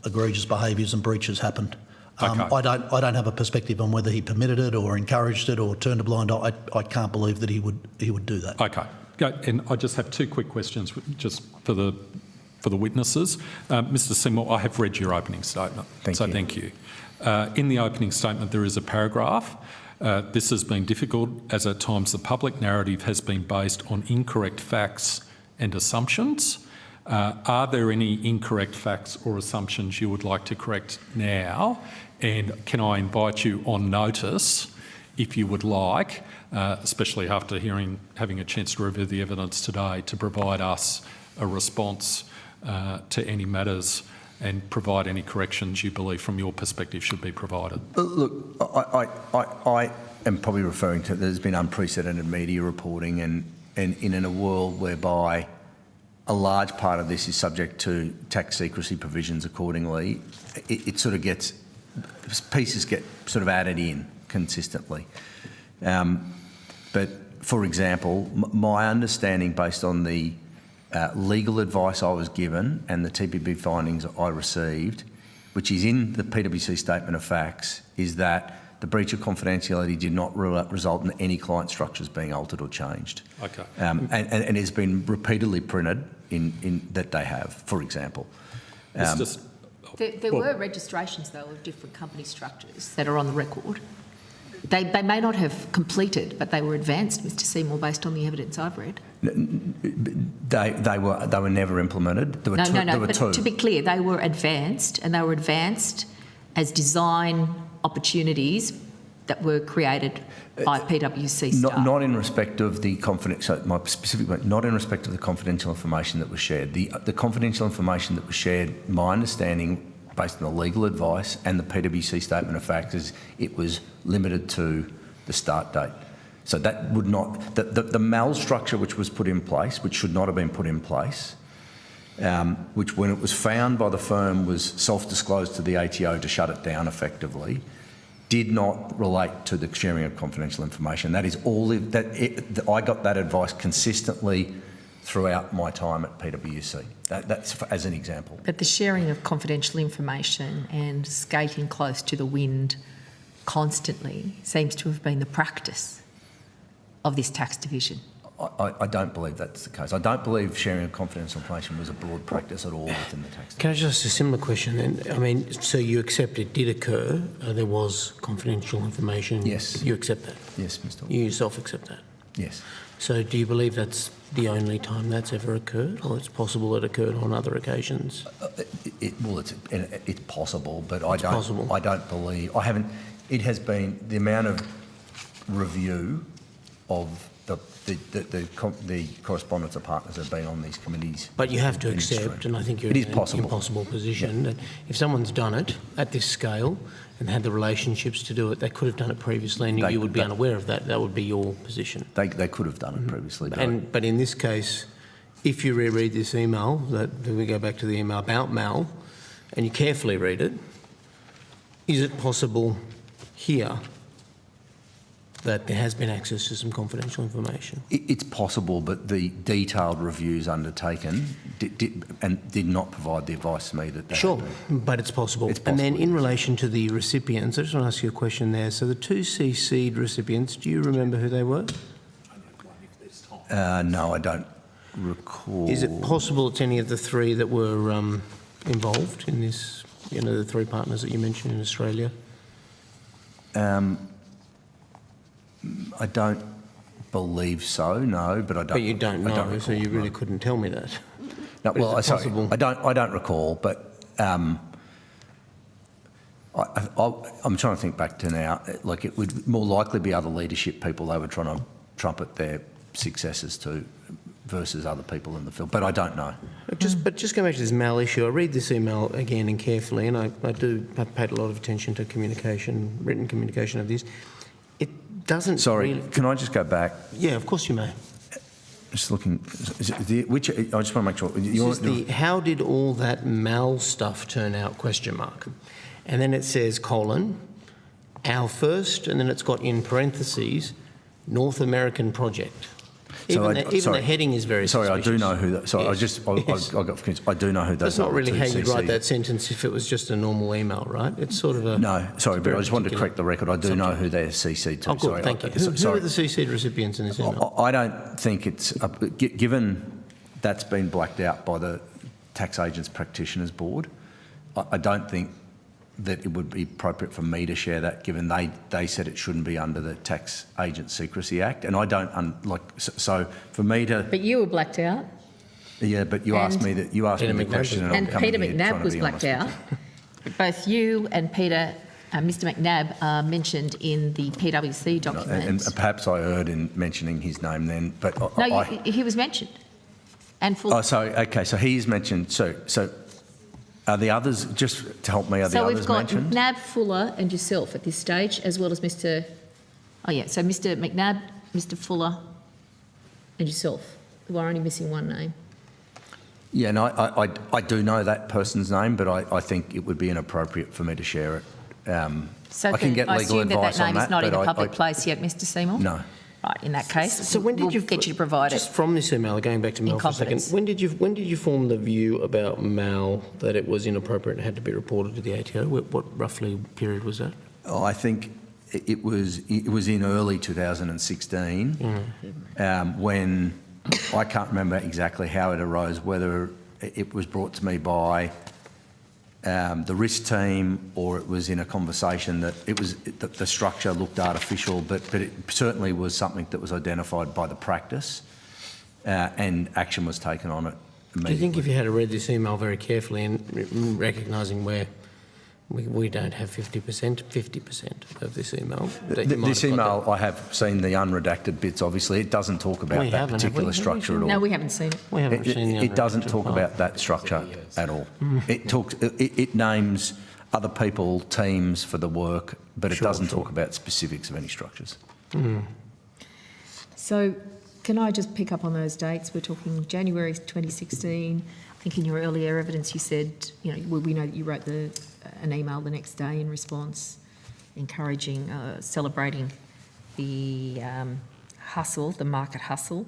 egregious behaviours and breaches happened. Okay. I don't have a perspective on whether he permitted it or encouraged it or turned a blind eye. I can't believe that he would do that. Okay. And I just have 2 quick questions just for the witnesses. Mr. Seymour, I have read your opening statement. Thank you. In the opening statement there is a paragraph. This has been difficult as at times the public narrative has been based on incorrect facts and assumptions. Are there any incorrect facts or assumptions you would like to correct now? And can I invite you on notice, if you would like, especially after having a chance to review the evidence today, to provide us a response to any matters and provide any corrections you believe from your perspective should be provided? Look, I am probably referring to there's been unprecedented media reporting and in a world whereby a large part of this is subject to tax secrecy provisions accordingly, it sort of gets, pieces get sort of added in consistently. But for example, my understanding based on the legal advice I was given and the TPB findings I received, which is in the PwC statement of facts, is that the breach of confidentiality did not result in any client structures being altered or changed. Okay. And it's been repeatedly printed in that they have, for example. There were registrations, though, of different company structures that are on the record. They may not have completed, but they were advanced, Mr. Seymour, based on the evidence I've read. They were never implemented. There were No, two. to be clear, they were advanced, and they were advanced as design opportunities that were created by PwC staff. Not in respect of the not in respect of the confidential information that was shared. The confidential information that was shared, my understanding, based on the legal advice and the PwC statement of facts, is it was limited to the start date. So that would not, the MAL structure which was put in place, which should not have been put in place, which when it was found by the firm was self-disclosed to the ATO to shut it down effectively, did not relate to the sharing of confidential information. That is all, I got that advice consistently throughout my time at PwC. That's as an example. But the sharing of confidential information and skating close to the wind constantly seems to have been the practice of this tax division. I don't believe that's the case. I don't believe sharing of confidential information was a broad practice at all within the tax division. Can I just ask a similar question then? I mean, so you accept it did occur, there was confidential information? Yes. You accept that? Yes, Mr. You yourself accept that? Yes. So do you believe that's the only time that's ever occurred, or it's possible it occurred on other occasions? It's possible, but possible. I don't believe. I haven't. It has been the amount of review of the correspondence of partners have been on these committees. But you have to accept, and I think you're in an impossible position, that if someone's done it at this scale and had the relationships to do it, they could have done it previously and you would be unaware of that. That would be your position. They could have done it previously. But in this case, if you reread this email, that we go back to the email about Mal, and you carefully read it, is it possible here that there has been access to some confidential information? It's possible, but the detailed reviews undertaken did not provide the advice to me that they Sure, had been. but it's possible. It's possible. And then in relation to the recipients, I just want to ask you a question there. So the two CC'd recipients, do you remember who they were? No, I don't recall. Is it possible it's any of the three that were involved in this, the three partners that you mentioned in Australia? I don't believe so. No, but I don't. But you don't know, so you really couldn't tell me that. No, But well, is it sorry, possible? I don't recall. But I'm trying to think back to now. Like it would more likely be other leadership people they were trying to trumpet their successes to, versus other people in the field. But I don't know. But just going back to this Mal issue, I read this email again and carefully, and I've paid a lot of attention to communication, written communication of this. It doesn't. Sorry, really... can I just go back? Yeah, of course you may. Just looking. Is it which? I just want to make sure. This is how did all that Mal stuff turn out? ? And then it says : our first, and then it's got in parentheses North American project. Even the heading is very sorry, suspicious. I do know who that... Sorry, Yes. I got confused. I do know who those That's not other really two how you'd write CC. that sentence if it was just a normal email, right? It's sort of a... No, sorry, but I just wanted to particular correct the record. I do know who they're CC'd to. Oh, good, Sorry, thank you. Who sorry. are the CC'd recipients in this email? I don't think it's... given that's been blacked out by the Tax Agents Practitioners Board, I don't think that it would be appropriate for me to share that, given they said it shouldn't be under the Tax Agent Secrecy Act, and I don't so for me to. But you were blacked out. Yeah, but you asked me the question, and I'm coming Peter here McNabb trying to was be blacked honest. out. Both you and Peter, Mr. McNabb, are mentioned in the PwC document. And perhaps I erred in mentioning his name then, but he was mentioned. And full. Oh, sorry. Okay, so he's mentioned. So. Are the others, just to help me, are the others mentioned? So we've got McNabb, Fuller and yourself at this stage, as well as Mr... Oh, yeah, so Mr McNabb, Mr Fuller and yourself, who are only missing one name. Yeah, no, I do know that person's name, but I think it would be inappropriate for me to share it. So I can get legal assume advice that on name is not in but a public place yet, Mr Seymour? No. Right, in that case, So when did we'll get you to provide just it. from this email, going back to Mal for a second, confidence. when did you form the view about Mal that it was inappropriate and had to be reported to the ATO? What roughly period was that? Oh, I think it was in early 2016 when I can't remember exactly how it arose, whether it was brought to me by the risk team or it was in a conversation that the structure looked artificial, but it certainly was something that was identified by the practice and action was taken on it immediately. Do you think if you had read this email very carefully and recognising where we don't have 50% of this email, that you might This have got email, that? I have seen the unredacted bits, obviously. It doesn't talk about We that haven't, have particular we? structure at all. No, we haven't seen it. We haven't seen the It doesn't unredacted talk file. about that structure at all. It names other people, teams for the work, but it doesn't talk about specifics of any structures. So can I just pick up on those dates? We're talking January 2016. I think in your earlier evidence you said, we know that you wrote an email the next day in response, encouraging, celebrating the hustle, the market hustle.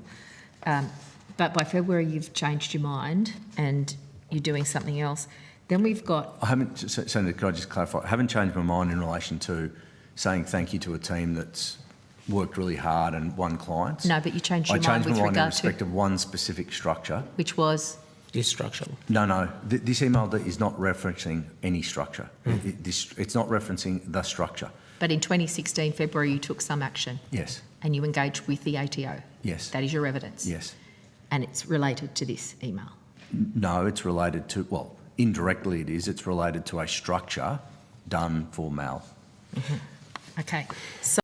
but by February you've changed your mind and you're doing something else. Then we've got... I haven't, Senator, could I just clarify? I haven't changed my mind in relation to saying thank you to a team that's worked really hard and won clients. No, but you changed your I mind changed with my mind in regard to... respect of one specific structure. Which was... This structure. No. This email is not referencing any structure. It's not referencing the structure. But in 2016, February, you took some action. Yes. And you engaged with the ATO. Yes. That is your evidence. Yes. And it's related to this email. No, it's related to, well, indirectly it is. It's related to a structure done for Mal. Okay. So